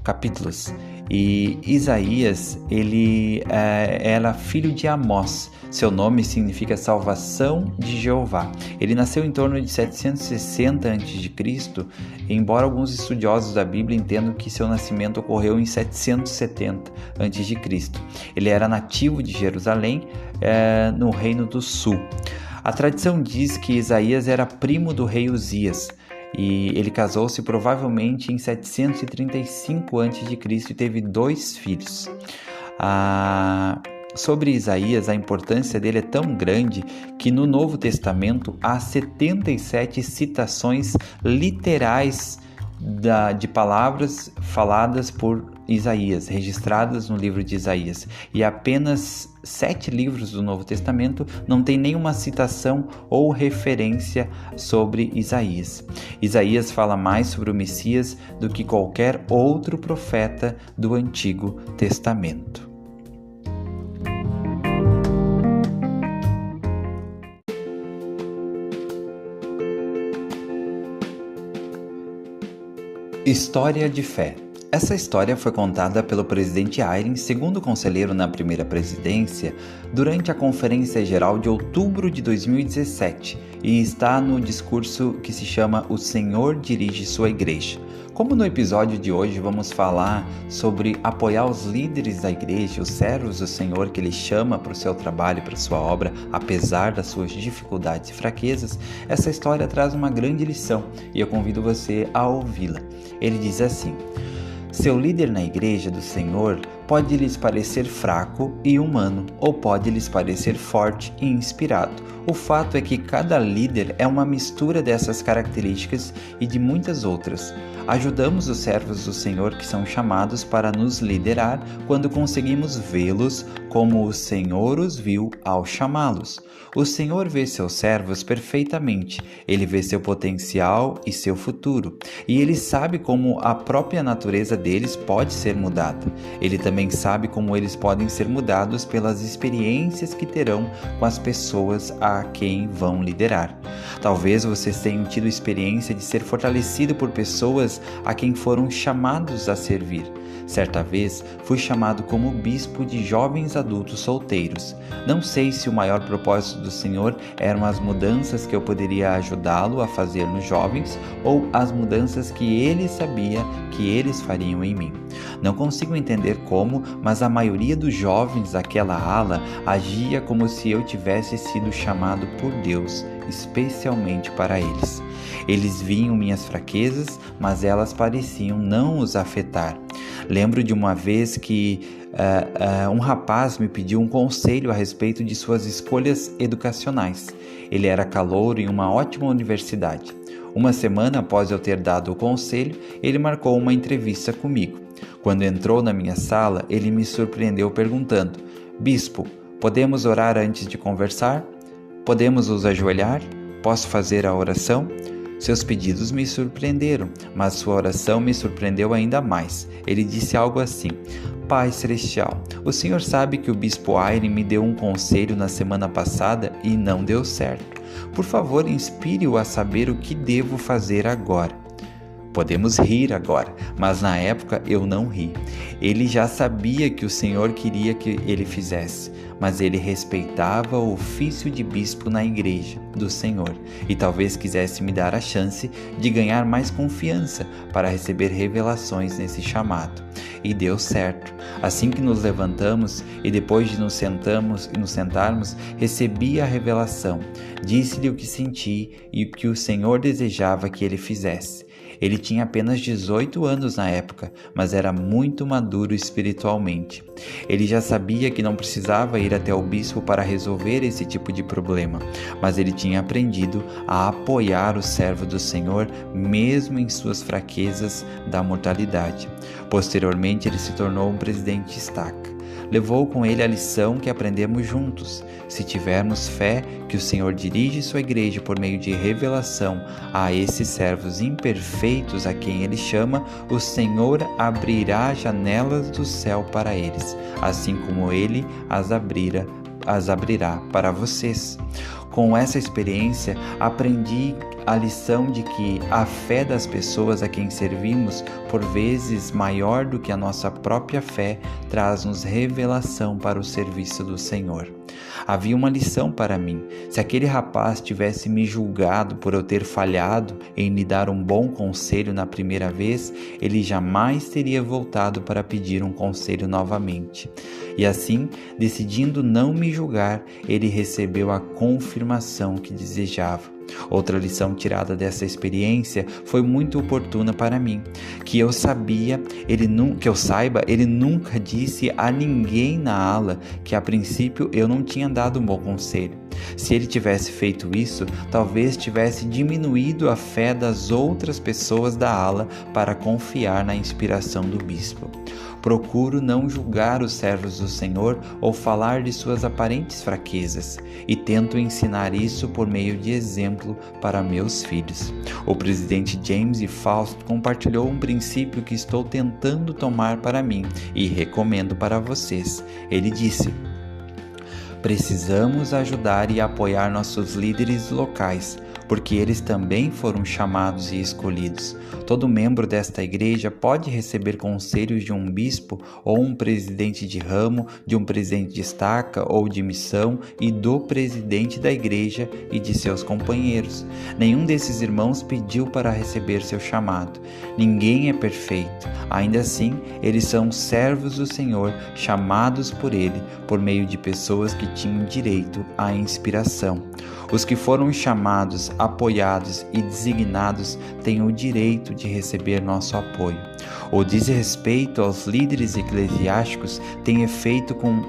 A: capítulos. E Isaías, ele era filho de Amós. Seu nome significa Salvação de Jeová. Ele nasceu em torno de 760 a.C., embora alguns estudiosos da Bíblia entendam que seu nascimento ocorreu em 770 a.C. Ele era nativo de Jerusalém, no Reino do Sul. A tradição diz que Isaías era primo do rei Uzias, e ele casou-se provavelmente em 735 a.C. e teve 2 filhos. Sobre Isaías, a importância dele é tão grande que no Novo Testamento há 77 citações literais de palavras faladas por Isaías, registradas no livro de Isaías, e apenas 7 livros do Novo Testamento não tem nenhuma citação ou referência sobre Isaías. Isaías fala mais sobre o Messias do que qualquer outro profeta do Antigo Testamento. História de fé. Essa história foi contada pelo presidente Eyring, segundo conselheiro na primeira presidência, durante a Conferência Geral de outubro de 2017 e está no discurso que se chama O Senhor dirige sua igreja. Como no episódio de hoje vamos falar sobre apoiar os líderes da igreja, os servos do Senhor que Ele chama para o seu trabalho, para a sua obra, apesar das suas dificuldades e fraquezas, essa história traz uma grande lição e eu convido você a ouvi-la. Ele diz assim: seu líder na igreja do Senhor pode lhes parecer fraco e humano, ou pode lhes parecer forte e inspirado. O fato é que cada líder é uma mistura dessas características e de muitas outras. Ajudamos os servos do Senhor que são chamados para nos liderar quando conseguimos vê-los como o Senhor os viu ao chamá-los. O Senhor vê seus servos perfeitamente, Ele vê seu potencial e seu futuro, e Ele sabe como a própria natureza deles pode ser mudada. Ele também sabe como eles podem ser mudados pelas experiências que terão com as pessoas a quem vão liderar. Talvez vocês tenham tido experiência de ser fortalecido por pessoas a quem foram chamados a servir. Certa vez, fui chamado como bispo de jovens adultos solteiros. Não sei se o maior propósito do Senhor eram as mudanças que eu poderia ajudá-lo a fazer nos jovens ou as mudanças que ele sabia que eles fariam em mim. Não consigo entender como, mas a maioria dos jovens daquela ala agia como se eu tivesse sido chamado por Deus, especialmente para eles. Eles viam minhas fraquezas, mas elas pareciam não os afetar. Lembro de uma vez que um rapaz me pediu um conselho a respeito de suas escolhas educacionais. Ele era calouro em uma ótima universidade. Uma semana após eu ter dado o conselho, ele marcou uma entrevista comigo. Quando entrou na minha sala, ele me surpreendeu perguntando: Bispo, podemos orar antes de conversar? Podemos nos ajoelhar? Posso fazer a oração? Seus pedidos me surpreenderam, mas sua oração me surpreendeu ainda mais. Ele disse algo assim: Pai Celestial, o Senhor sabe que o Bispo Eyring me deu um conselho na semana passada e não deu certo. Por favor, inspire-o a saber o que devo fazer agora. Podemos rir agora, mas na época eu não ri. Ele já sabia que o Senhor queria que ele fizesse, mas ele respeitava o ofício de bispo na igreja do Senhor e talvez quisesse me dar a chance de ganhar mais confiança para receber revelações nesse chamado. E deu certo. Assim que nos levantamos e depois de nos sentarmos, recebi a revelação. Disse-lhe o que senti e o que o Senhor desejava que ele fizesse. Ele tinha apenas 18 anos na época, mas era muito maduro espiritualmente. Ele já sabia que não precisava ir até o bispo para resolver esse tipo de problema, mas ele tinha aprendido a apoiar o servo do Senhor mesmo em suas fraquezas da mortalidade. Posteriormente, ele se tornou um presidente estaca. Levou com ele a lição que aprendemos juntos. Se tivermos fé que o Senhor dirige sua igreja por meio de revelação a esses servos imperfeitos a quem Ele chama, o Senhor abrirá janelas do céu para eles, assim como Ele as abrirá para vocês. Com essa experiência, aprendi a lição de que a fé das pessoas a quem servimos, por vezes maior do que a nossa própria fé, traz-nos revelação para o serviço do Senhor. Havia uma lição para mim. Se aquele rapaz tivesse me julgado por eu ter falhado em lhe dar um bom conselho na primeira vez, ele jamais teria voltado para pedir um conselho novamente. E assim, decidindo não me julgar, ele recebeu a confirmação que desejava. Outra lição tirada dessa experiência foi muito oportuna para mim. Que eu saiba, ele nunca disse a ninguém na ala que a princípio eu não tinha dado um bom conselho. Se ele tivesse feito isso, talvez tivesse diminuído a fé das outras pessoas da ala para confiar na inspiração do bispo. Procuro não julgar os servos do Senhor ou falar de suas aparentes fraquezas, e tento ensinar isso por meio de exemplo para meus filhos. O presidente James E. Faust compartilhou um princípio que estou tentando tomar para mim e recomendo para vocês. Ele disse: precisamos ajudar e apoiar nossos líderes locais porque eles também foram chamados e escolhidos. Todo membro desta igreja pode receber conselhos de um bispo ou um presidente de ramo, de um presidente de estaca ou de missão e do presidente da igreja e de seus companheiros. Nenhum desses irmãos pediu para receber seu chamado. Ninguém é perfeito. Ainda assim, eles são servos do Senhor, chamados por Ele, por meio de pessoas que tinham direito à inspiração. Os que foram chamados, apoiados e designados têm o direito de receber nosso apoio. O desrespeito aos líderes eclesiásticos tem feito com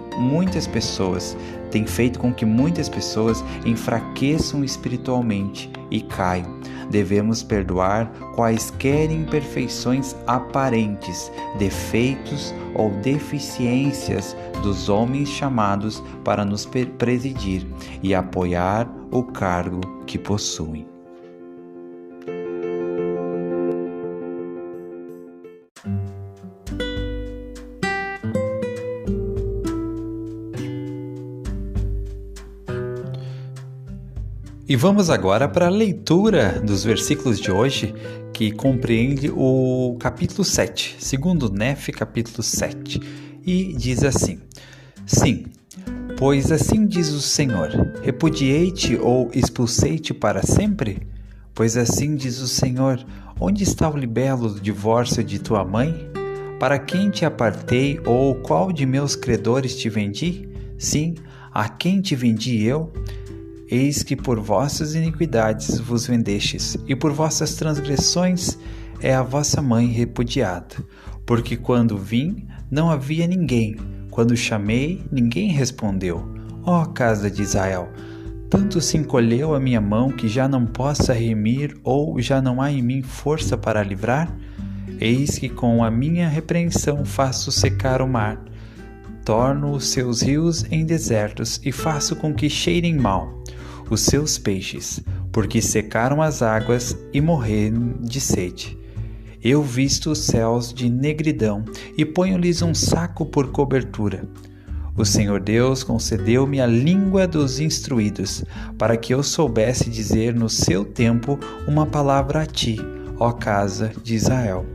A: que muitas pessoas enfraqueçam espiritualmente e caiam. Devemos perdoar quaisquer imperfeições aparentes, defeitos ou deficiências dos homens chamados para nos presidir e apoiar o cargo que possuem. E vamos agora para a leitura dos versículos de hoje, que compreende o capítulo 7, segundo Nefe, capítulo 7, e diz assim: Sim, pois assim diz o Senhor, repudiei-te ou expulsei-te para sempre? Pois assim diz o Senhor, onde está o libelo do divórcio de tua mãe? Para quem te apartei ou qual de meus credores te vendi? Sim, a quem te vendi eu? Eis que por vossas iniquidades vos vendestes, e por vossas transgressões é a vossa mãe repudiada. Porque quando vim, não havia ninguém, quando chamei, ninguém respondeu. Ó casa de Israel, tanto se encolheu a minha mão que já não possa remir, ou já não há em mim força para livrar? Eis que com a minha repreensão faço secar o mar, torno os seus rios em desertos e faço com que cheirem mal os seus peixes, porque secaram as águas e morreram de sede. Eu visto os céus de negridão e ponho-lhes um saco por cobertura. O Senhor Deus concedeu-me a língua dos instruídos, para que eu soubesse dizer no seu tempo uma palavra a ti, ó casa de Israel.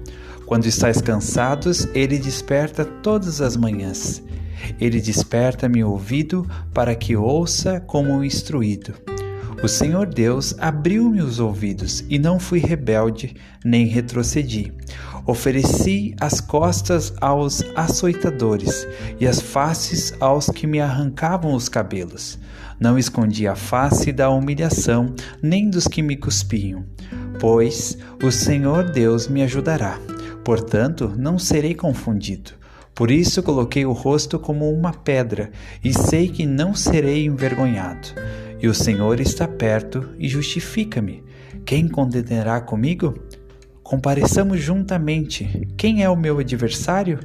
A: Quando estáis cansados, ele desperta todas as manhãs. Ele desperta meu ouvido para que ouça como um instruído. O Senhor Deus abriu-me os ouvidos e não fui rebelde nem retrocedi. Ofereci as costas aos açoitadores e as faces aos que me arrancavam os cabelos. Não escondi a face da humilhação nem dos que me cuspiam, pois o Senhor Deus me ajudará. Portanto, não serei confundido. Por isso coloquei o rosto como uma pedra, e sei que não serei envergonhado. E o Senhor está perto e justifica-me. Quem condenará comigo? Compareçamos juntamente. Quem é o meu adversário?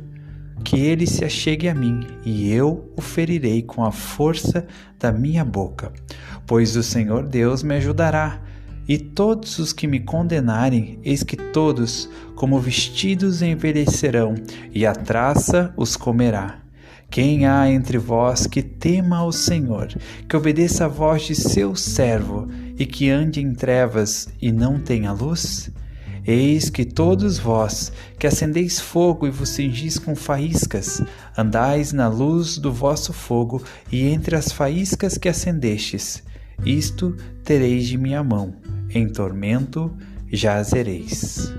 A: Que ele se achegue a mim, e eu o ferirei com a força da minha boca. Pois o Senhor Deus me ajudará. E todos os que me condenarem, eis que todos, como vestidos, envelhecerão, e a traça os comerá. Quem há entre vós que tema ao Senhor, que obedeça a voz de seu servo, e que ande em trevas e não tenha luz? Eis que todos vós, que acendeis fogo e vos cingis com faíscas, andais na luz do vosso fogo e entre as faíscas que acendestes. Isto tereis de minha mão. Em tormento jazereis.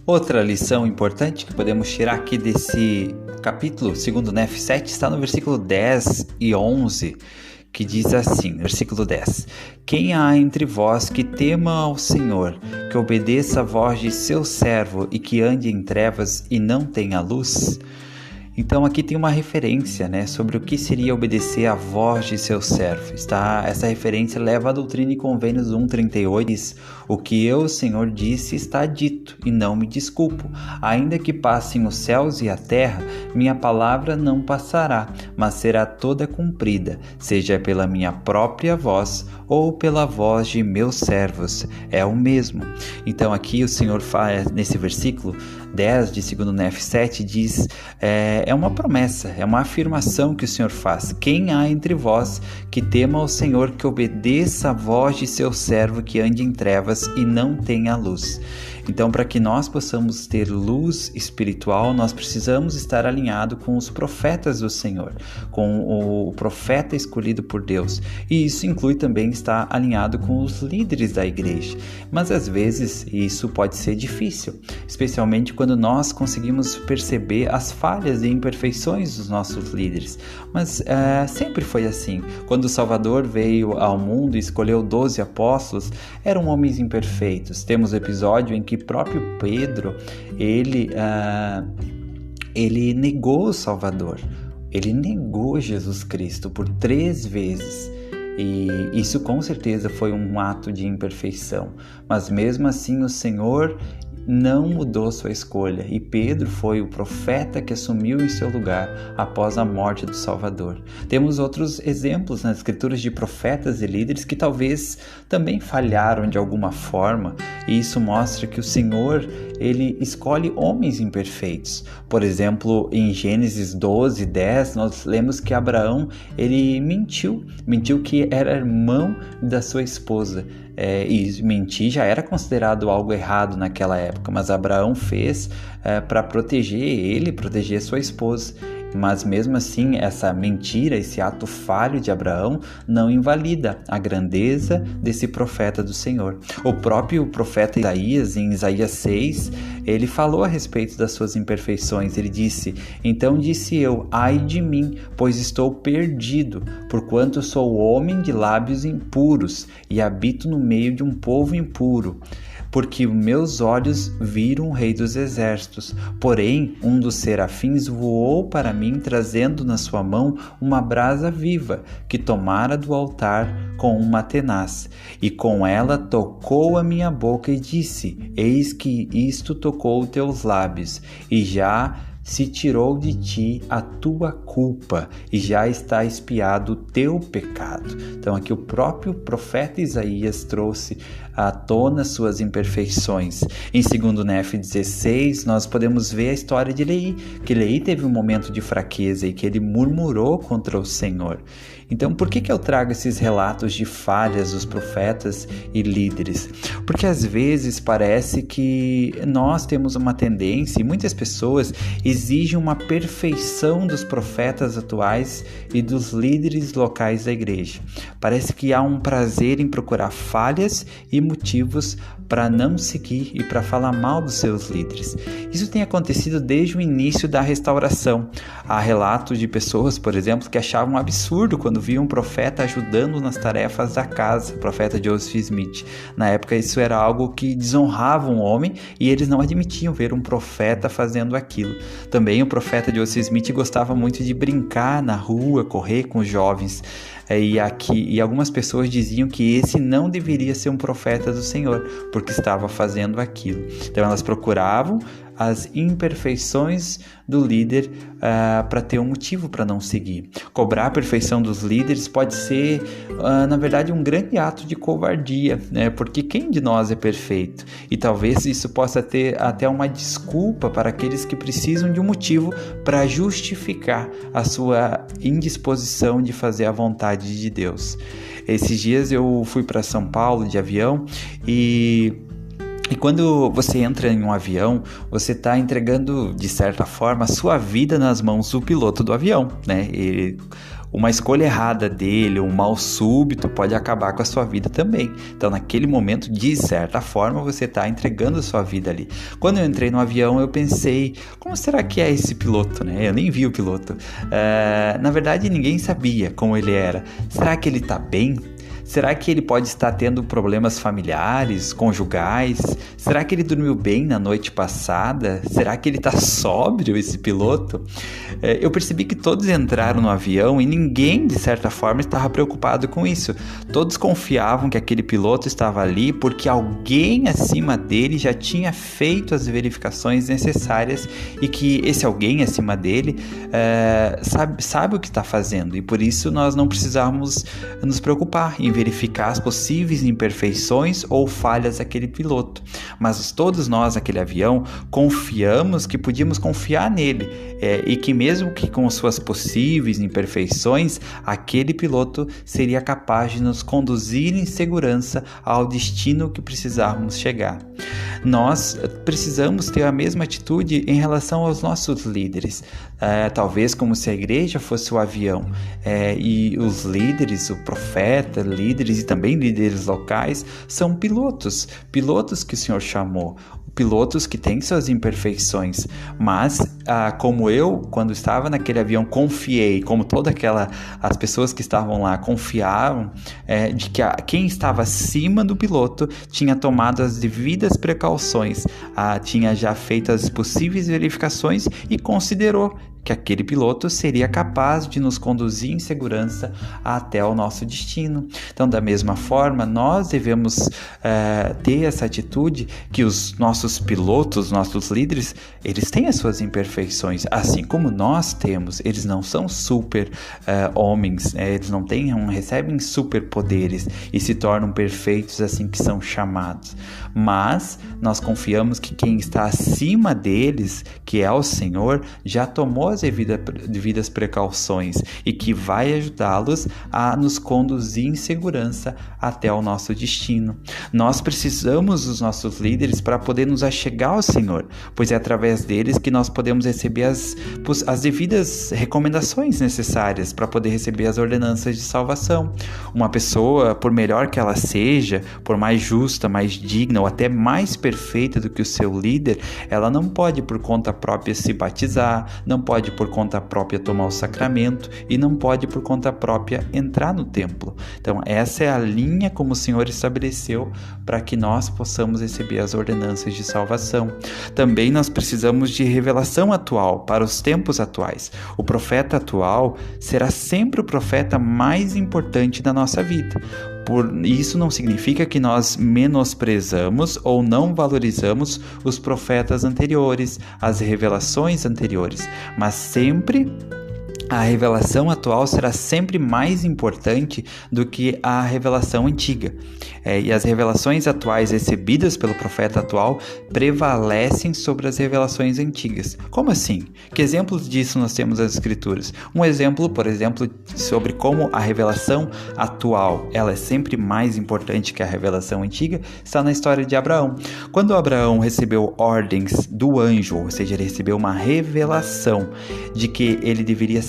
A: Outra lição importante que podemos tirar aqui desse capítulo, segundo Nefe 7, está no versículo 10 e 11, que diz assim, versículo 10: Quem há entre vós que tema ao Senhor, que obedeça a voz de seu servo e que ande em trevas e não tenha luz? Então aqui tem uma referência, sobre o que seria obedecer à voz de seu servo. Essa referência leva a Doutrina e Convênios 1:38, diz: O que eu, Senhor, disse está dito, e não me desculpo. Ainda que passem os céus e a terra, minha palavra não passará, mas será toda cumprida, seja pela minha própria voz ou pela voz de meus servos, é o mesmo. Então aqui o Senhor faz, nesse versículo 10 de 2 Nef 7, diz, é uma promessa, é uma afirmação que o Senhor faz. Quem há entre vós que tema ao Senhor, que obedeça a voz de seu servo, que ande em trevas e não tenha luz. Então, para que nós possamos ter luz espiritual, nós precisamos estar alinhado com os profetas do Senhor, com o profeta escolhido por Deus. E isso inclui também estar alinhado com os líderes da igreja. Mas às vezes isso pode ser difícil, especialmente quando nós conseguimos perceber as falhas e imperfeições dos nossos líderes. Mas sempre foi assim. Quando o Salvador veio ao mundo e escolheu 12 apóstolos, eram homens imperfeitos. Temos o episódio em que próprio Pedro, ele negou o Salvador, ele negou Jesus Cristo por 3 vezes, e isso com certeza foi um ato de imperfeição, mas mesmo assim o Senhor não mudou sua escolha, e Pedro foi o profeta que assumiu em seu lugar após a morte do Salvador. Temos outros exemplos nas escrituras de profetas e líderes que talvez também falharam de alguma forma, e isso mostra que o Senhor, ele escolhe homens imperfeitos. Por exemplo, em Gênesis 12, 10, nós lemos que Abraão, ele mentiu que era irmão da sua esposa. E mentir já era considerado algo errado naquela época, mas Abraão fez para proteger sua esposa. Mas mesmo assim, essa mentira, esse ato falho de Abraão não invalida a grandeza desse profeta do Senhor. O próprio profeta Isaías, em Isaías 6, ele falou a respeito das suas imperfeições. Ele disse: então disse eu, ai de mim, pois estou perdido, porquanto sou homem de lábios impuros e habito no meio de um povo impuro. Porque meus olhos viram o Rei dos Exércitos. Porém, um dos serafins voou para mim, trazendo na sua mão uma brasa viva, que tomara do altar com uma tenaz. E com ela tocou a minha boca e disse: eis que isto tocou teus lábios, e já se tirou de ti a tua culpa, e já está expiado o teu pecado. Então aqui o próprio profeta Isaías trouxe à tona suas imperfeições. Em 2 Nef 16, nós podemos ver a história de Leí, que Leí teve um momento de fraqueza e que ele murmurou contra o Senhor. Então, por que eu trago esses relatos de falhas dos profetas e líderes? Porque às vezes parece que nós temos uma tendência, e muitas pessoas exigem uma perfeição dos profetas atuais e dos líderes locais da igreja. Parece que há um prazer em procurar falhas e motivos para não seguir e para falar mal dos seus líderes. Isso tem acontecido desde o início da restauração. Há relatos de pessoas, por exemplo, que achavam um absurdo quando viam um profeta ajudando nas tarefas da casa, o profeta Joseph Smith. Na época isso era algo que desonrava um homem e eles não admitiam ver um profeta fazendo aquilo. Também o profeta Joseph Smith gostava muito de brincar na rua, correr com os jovens. E algumas pessoas diziam que esse não deveria ser um profeta do Senhor, porque estava fazendo aquilo. Então elas procuravam as imperfeições do líder para ter um motivo para não seguir. Cobrar a perfeição dos líderes pode ser, na verdade, um grande ato de covardia, né? Porque quem de nós é perfeito? E talvez isso possa ter até uma desculpa para aqueles que precisam de um motivo para justificar a sua indisposição de fazer a vontade de Deus. Esses dias eu fui para São Paulo de avião e quando você entra em um avião, você está entregando, de certa forma, a sua vida nas mãos do piloto do avião, né? E uma escolha errada dele, um mal súbito pode acabar com a sua vida também. Então, naquele momento, de certa forma, você está entregando a sua vida ali. Quando eu entrei no avião, eu pensei, como será que é esse piloto, né? Eu nem vi o piloto. Na verdade, ninguém sabia como ele era. Será que ele está bem? Será que ele pode estar tendo problemas familiares, conjugais? Será que ele dormiu bem na noite passada? Será que ele está sóbrio, esse piloto? Eu percebi que todos entraram no avião e ninguém, de certa forma, estava preocupado com isso. Todos confiavam que aquele piloto estava ali porque alguém acima dele já tinha feito as necessárias e que esse alguém acima dele sabe o que está fazendo, e por isso nós não precisávamos nos preocupar em verificar as possíveis imperfeições ou falhas daquele piloto. Mas todos nós, naquele avião, confiamos que podíamos confiar nele, e que mesmo que com suas possíveis imperfeições, aquele piloto seria capaz de nos conduzir em segurança ao destino que precisávamos chegar. Nós precisamos ter a mesma atitude em relação aos nossos líderes, talvez como se a igreja fosse o avião, e os líderes, o profeta, líderes e também líderes locais são pilotos que o Senhor chamou, pilotos que têm suas imperfeições, mas como eu, quando estava naquele avião, confiei, como as pessoas que estavam lá confiavam, de que quem estava acima do piloto tinha tomado as devidas precauções, tinha já feito as possíveis verificações e considerou que aquele piloto seria capaz de nos conduzir em segurança até o nosso destino. Então, da mesma forma, nós devemos ter essa atitude que os nossos pilotos, nossos líderes, eles têm as suas imperfeições, assim como nós temos. Eles não são super homens, eles não recebem superpoderes e se tornam perfeitos assim que são chamados. Mas nós confiamos que quem está acima deles, que é o Senhor, já tomou as devidas precauções e que vai ajudá-los a nos conduzir em segurança até o nosso destino. Nós precisamos dos nossos líderes para poder nos achegar ao Senhor, pois é através deles que nós podemos receber as devidas recomendações necessárias para poder receber as ordenanças de salvação. Uma pessoa, por melhor que ela seja, por mais justa, mais digna ou até mais perfeita do que o seu líder, ela não pode por conta própria se batizar, não pode por conta própria tomar o sacramento e não pode por conta própria entrar no templo. Então essa é a linha como o Senhor estabeleceu para que nós possamos receber as ordenanças de salvação. Também nós precisamos de revelação atual para os tempos atuais. O profeta atual será sempre o profeta mais importante da nossa vida. Isso não significa que nós menosprezamos ou não valorizamos os profetas anteriores, as revelações anteriores, mas sempre a revelação atual será sempre mais importante do que a revelação antiga. E as revelações atuais recebidas pelo profeta atual prevalecem sobre as revelações antigas. Como assim? Que exemplos disso nós temos nas Escrituras? Um exemplo, por exemplo, sobre como a revelação atual ela é sempre mais importante que a revelação antiga, está na história de Abraão. Quando Abraão recebeu ordens do anjo, ou seja, ele recebeu uma revelação de que ele deveria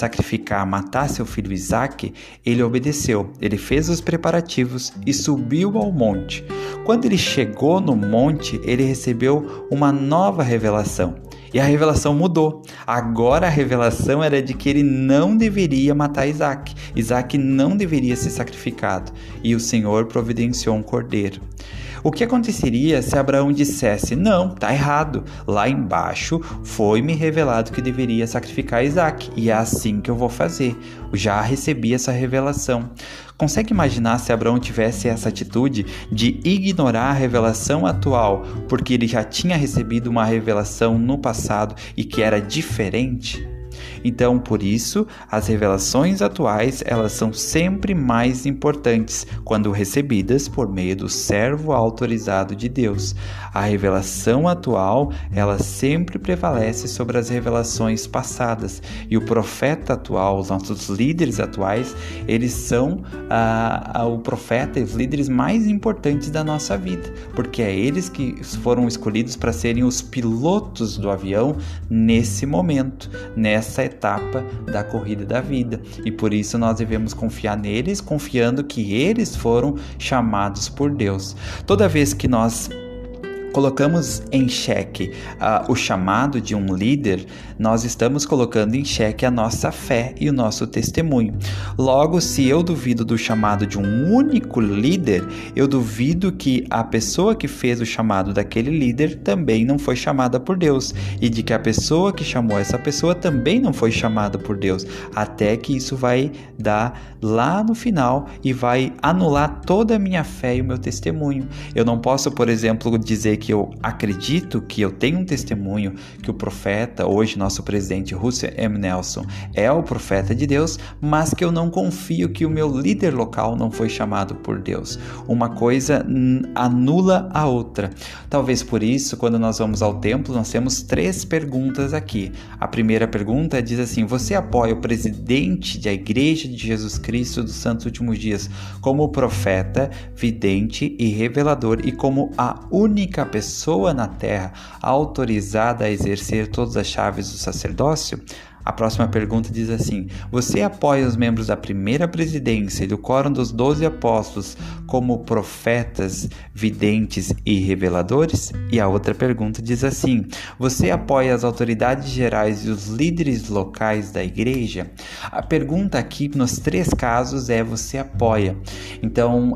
A: matar seu filho Isaque, ele obedeceu. Ele fez os preparativos e subiu ao monte. Quando ele chegou no monte, ele recebeu uma nova revelação. E a revelação mudou. Agora a revelação era de que ele não deveria matar Isaque. Isaque não deveria ser sacrificado. E o Senhor providenciou um cordeiro. O que aconteceria se Abraão dissesse: não, está errado, lá embaixo foi-me revelado que deveria sacrificar Isaque, e é assim que eu vou fazer, eu já recebi essa revelação. Consegue imaginar se Abraão tivesse essa atitude de ignorar a revelação atual, porque ele já tinha recebido uma revelação no passado e que era diferente? Então, por isso, as revelações atuais, elas são sempre mais importantes quando recebidas por meio do servo autorizado de Deus. A revelação atual, ela sempre prevalece sobre as revelações passadas. E o profeta atual, os nossos líderes atuais, eles são o profeta e os líderes mais importantes da nossa vida, porque é eles que foram escolhidos para serem os pilotos do avião nesse momento, nessa etapa da corrida da vida, e por isso nós devemos confiar neles, confiando que eles foram chamados por Deus. Toda vez que nós colocamos em xeque o chamado de um líder, nós estamos colocando em xeque a nossa fé e o nosso testemunho. Logo, se eu duvido do chamado de um único líder, eu duvido que a pessoa que fez o chamado daquele líder também não foi chamada por Deus, e de que a pessoa que chamou essa pessoa também não foi chamada por Deus, até que isso vai dar lá no final e vai anular toda a minha fé e o meu testemunho. Eu não posso, por exemplo, dizer que que eu acredito, que eu tenho um testemunho que o profeta, hoje nosso presidente Russell M. Nelson, é o profeta de Deus, mas que eu não confio que o meu líder local não foi chamado por Deus. Uma coisa anula a outra. Talvez por isso, quando nós vamos ao templo, nós temos 3 perguntas aqui. A primeira pergunta diz assim: você apoia o presidente da Igreja de Jesus Cristo dos Santos Últimos Dias como profeta, vidente e revelador e como a única pessoa na terra autorizada a exercer todas as chaves do sacerdócio? A próxima pergunta diz assim: você apoia os membros da primeira presidência e do quórum dos 12 apóstolos como profetas, videntes e reveladores? E a outra pergunta diz assim: você apoia as autoridades gerais e os líderes locais da igreja? A pergunta aqui nos 3 casos é: você apoia. Então,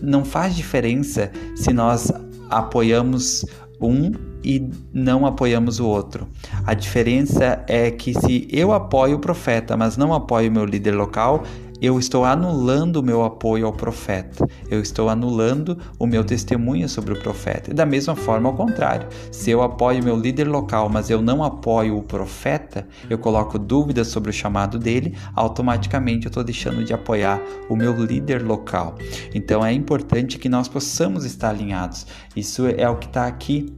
A: não faz diferença se nós apoiamos um e não apoiamos o outro. A diferença é que se eu apoio o profeta, mas não apoio o meu líder local, eu estou anulando o meu apoio ao profeta. Eu estou anulando o meu testemunho sobre o profeta. E da mesma forma, ao contrário. Se eu apoio o meu líder local, mas eu não apoio o profeta, eu coloco dúvidas sobre o chamado dele, automaticamente eu estou deixando de apoiar o meu líder local. Então é importante que nós possamos estar alinhados. Isso é o que está aqui.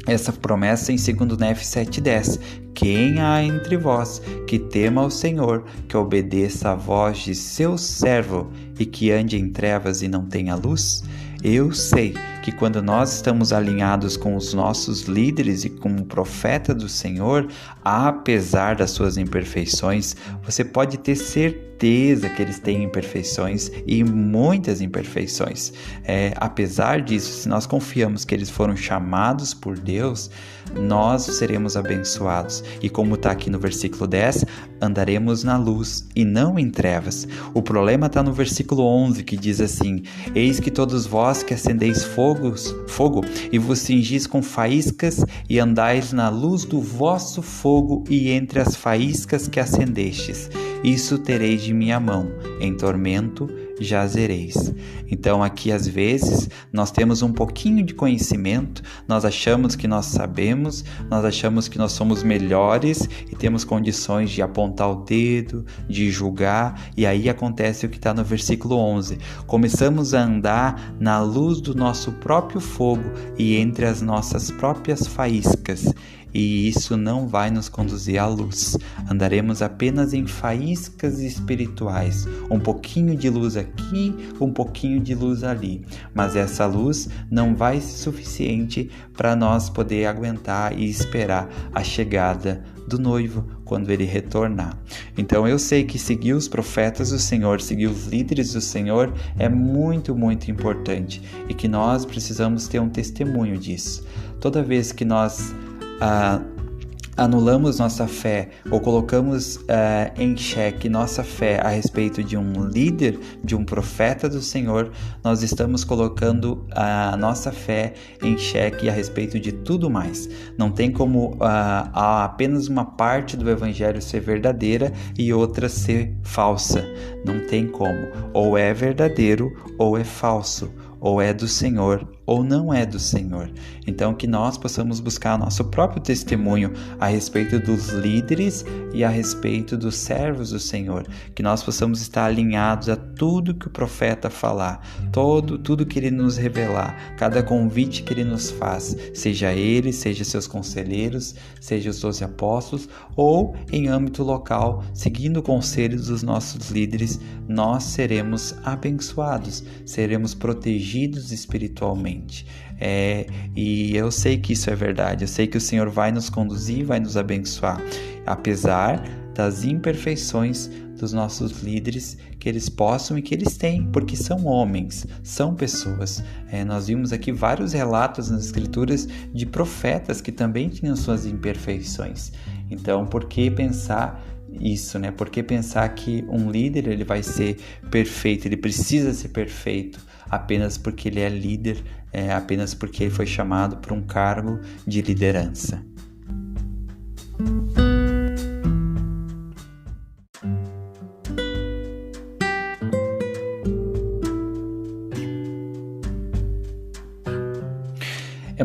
A: Essa promessa em 2 Nef 7,10: quem há entre vós que tema ao Senhor, que obedeça à voz de seu servo e que ande em trevas e não tenha luz? Eu sei que quando nós estamos alinhados com os nossos líderes e com o profeta do Senhor, apesar das suas imperfeições, você pode ter certeza que eles têm imperfeições e muitas imperfeições. Apesar disso, se nós confiamos que eles foram chamados por Deus, nós seremos abençoados. E como está aqui no versículo 10, andaremos na luz e não em trevas. O problema está no versículo 11, que diz assim: eis que todos vós que acendeis fogo e vos cingis com faíscas e andais na luz do vosso fogo e entre as faíscas que acendestes, isso tereis de minha mão, em tormento jazereis. Então aqui às vezes nós temos um pouquinho de conhecimento, nós achamos que nós sabemos, nós achamos que nós somos melhores e temos condições de apontar o dedo, de julgar, e aí acontece o que está no versículo 11. Começamos a andar na luz do nosso próprio fogo e entre as nossas próprias faíscas. E isso não vai nos conduzir à luz. Andaremos apenas em faíscas espirituais, um pouquinho de luz aqui, um pouquinho de luz ali. Mas essa luz não vai ser suficiente para nós poder aguentar e esperar a chegada do noivo quando ele retornar. Então eu sei que seguir os profetas do Senhor, seguir os líderes do Senhor é muito, muito importante e que nós precisamos ter um testemunho disso. Toda vez que nós anulamos nossa fé ou colocamos em xeque nossa fé a respeito de um líder, de um profeta do Senhor, nós estamos colocando a nossa fé em xeque a respeito de tudo mais. Não tem como apenas uma parte do evangelho ser verdadeira e outra ser falsa. Não tem como. Ou é verdadeiro ou é falso. Ou é do Senhor, ou não é do Senhor. Então que nós possamos buscar nosso próprio testemunho a respeito dos líderes e a respeito dos servos do Senhor. Que nós possamos estar alinhados a tudo que o profeta falar, tudo que ele nos revelar, cada convite que ele nos faz, seja ele, seja seus conselheiros, seja os 12 apóstolos, ou em âmbito local, seguindo conselhos dos nossos líderes, nós seremos abençoados, seremos protegidos espiritualmente. E eu sei que isso é verdade, eu sei que o Senhor vai nos conduzir, vai nos abençoar, apesar das imperfeições dos nossos líderes, que eles possam e que eles têm, porque são homens, são pessoas. Nós vimos aqui vários relatos nas Escrituras de profetas que também tinham suas imperfeições. Então, por que pensar isso, né? Por que pensar que um líder ele vai ser perfeito, ele precisa ser perfeito apenas porque ele é líder, apenas porque ele foi chamado para um cargo de liderança?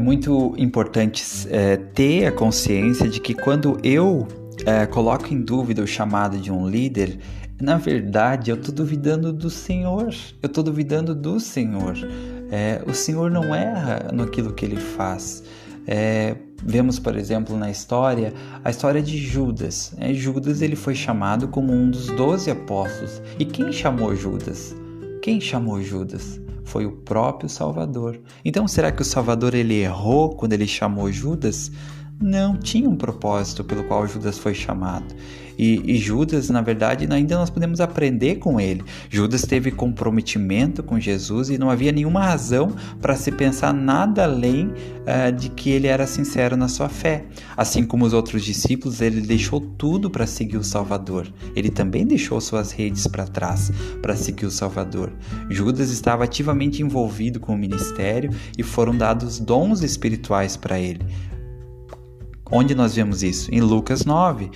A: muito importante ter a consciência de que quando eu coloco em dúvida o chamado de um líder, na verdade eu estou duvidando do Senhor. Eu estou duvidando do Senhor. O Senhor não erra naquilo que Ele faz. Vemos, por exemplo, na história, a história de Judas. Judas ele foi chamado como um dos 12 apóstolos. E quem chamou Judas? Quem chamou Judas? Foi o próprio Salvador. Então, será que o Salvador ele errou quando ele chamou Judas? Não, tinha um propósito pelo qual Judas foi chamado. E Judas, na verdade, ainda nós podemos aprender com ele. Judas teve comprometimento com Jesus e não havia nenhuma razão para se pensar nada além de que ele era sincero na sua fé. Assim como os outros discípulos, ele deixou tudo para seguir o Salvador. Ele também deixou suas redes para trás para seguir o Salvador. Judas estava ativamente envolvido com o ministério e foram dados dons espirituais para ele. Onde nós vemos isso? Em Lucas 9,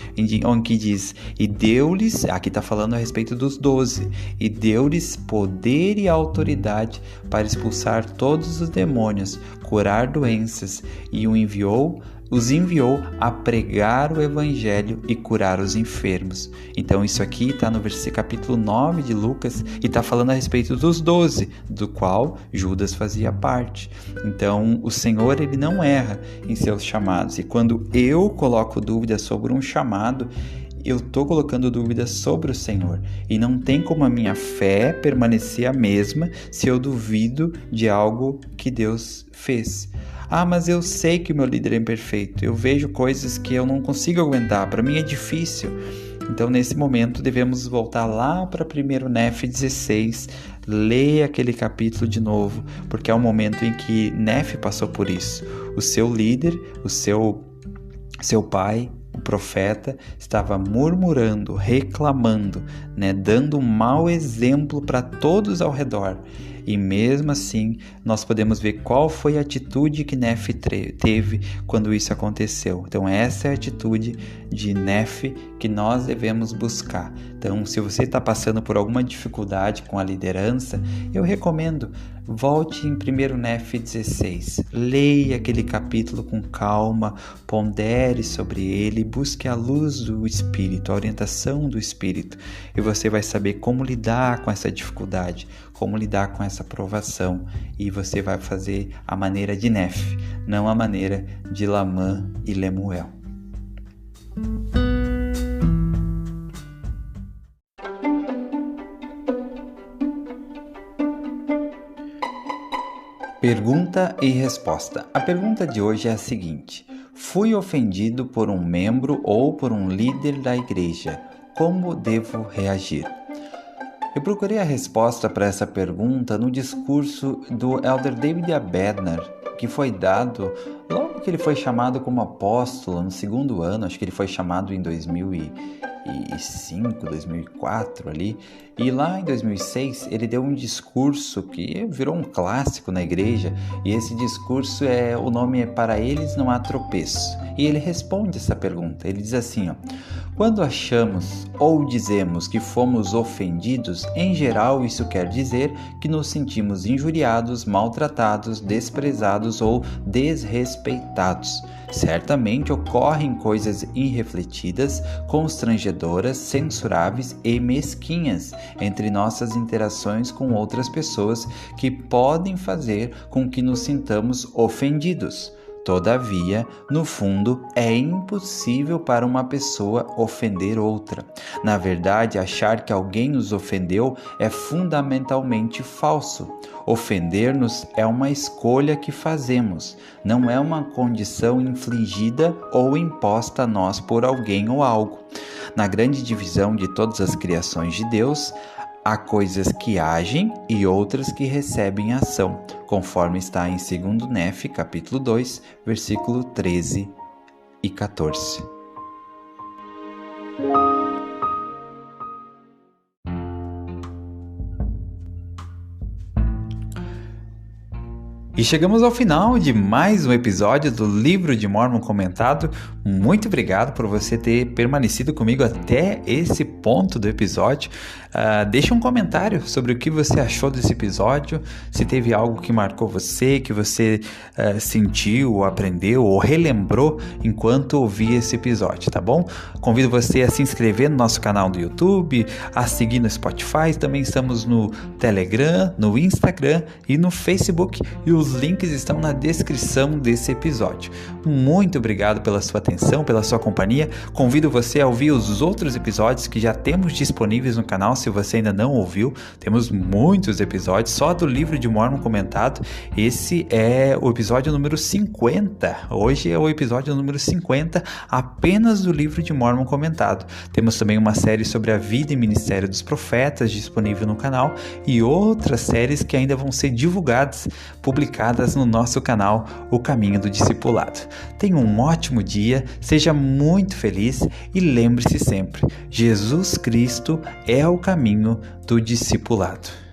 A: onde diz, e deu-lhes, aqui está falando a respeito dos 12, e deu-lhes poder e autoridade para expulsar todos os demônios, curar doenças, e os enviou a pregar o evangelho e curar os enfermos. Então isso aqui está no capítulo 9 de Lucas e está falando a respeito dos 12, do qual Judas fazia parte. Então o Senhor ele não erra em seus chamados, e quando eu coloco dúvida sobre um chamado, eu estou colocando dúvidas sobre o Senhor, e não tem como a minha fé permanecer a mesma se eu duvido de algo que Deus fez. Mas eu sei que o meu líder é imperfeito, eu vejo coisas que eu não consigo aguentar, para mim é difícil. Então nesse momento devemos voltar lá para 1 Nefe 16, ler aquele capítulo de novo, porque é o momento em que Nefe passou por isso. O seu líder, o seu pai, o profeta, estava murmurando, reclamando, dando um mau exemplo para todos ao redor. E mesmo assim, nós podemos ver qual foi a atitude que Nefe teve quando isso aconteceu. Então essa é a atitude de Nefe que nós devemos buscar. Então, se você está passando por alguma dificuldade com a liderança, eu recomendo, volte em 1 Nefe 16, leia aquele capítulo com calma, pondere sobre ele, busque a luz do Espírito, a orientação do Espírito, e você vai saber como lidar com essa dificuldade, como lidar com essa provação, e você vai fazer a maneira de Nefe, não a maneira de Lamã e Lemuel. Pergunta e resposta. A pergunta de hoje é a seguinte: fui ofendido por um membro ou por um líder da igreja. Como devo reagir? Eu procurei a resposta para essa pergunta no discurso do Elder David Abedner, que foi dado logo que ele foi chamado como apóstolo no segundo ano, acho que ele foi chamado em 2005, 2004 ali, e lá em 2006 ele deu um discurso que virou um clássico na igreja, e esse discurso o nome é Para Eles Não Há Tropeço, e ele responde essa pergunta, ele diz assim, quando achamos ou dizemos que fomos ofendidos, em geral isso quer dizer que nos sentimos injuriados, maltratados, desprezados ou desrespeitados. Certamente ocorrem coisas irrefletidas, constrangedoras, censuráveis e mesquinhas entre nossas interações com outras pessoas que podem fazer com que nos sintamos ofendidos. Todavia, no fundo, é impossível para uma pessoa ofender outra. Na verdade, achar que alguém nos ofendeu é fundamentalmente falso. Ofender-nos é uma escolha que fazemos, não é uma condição infligida ou imposta a nós por alguém ou algo. Na grande divisão de todas as criações de Deus, há coisas que agem e outras que recebem ação, conforme está em 2 Nefe, capítulo 2, versículo 13 e 14. E chegamos ao final de mais um episódio do Livro de Mórmon Comentado. Muito obrigado por você ter permanecido comigo até esse ponto do episódio. Deixa um comentário sobre o que você achou desse episódio, se teve algo que marcou você, que você sentiu, aprendeu ou relembrou enquanto ouvia esse episódio, tá bom? Convido você a se inscrever no nosso canal do YouTube, a seguir no Spotify, também estamos no Telegram, no Instagram e no Facebook, e os links estão na descrição desse episódio. Muito obrigado pela sua atenção, pela sua companhia. Convido você a ouvir os outros episódios que já temos disponíveis no canal. Se você ainda não ouviu, temos muitos episódios só do Livro de Mórmon comentado. Esse é o episódio número 50. Hoje é o episódio número 50 apenas do Livro de Mórmon comentado. Temos também uma série sobre a vida e ministério dos profetas disponível no canal e outras séries que ainda vão ser divulgadas, publicadas no nosso canal, O Caminho do Discipulado. Tenha um ótimo dia, seja muito feliz e lembre-se sempre, Jesus Cristo é o caminho do discipulado.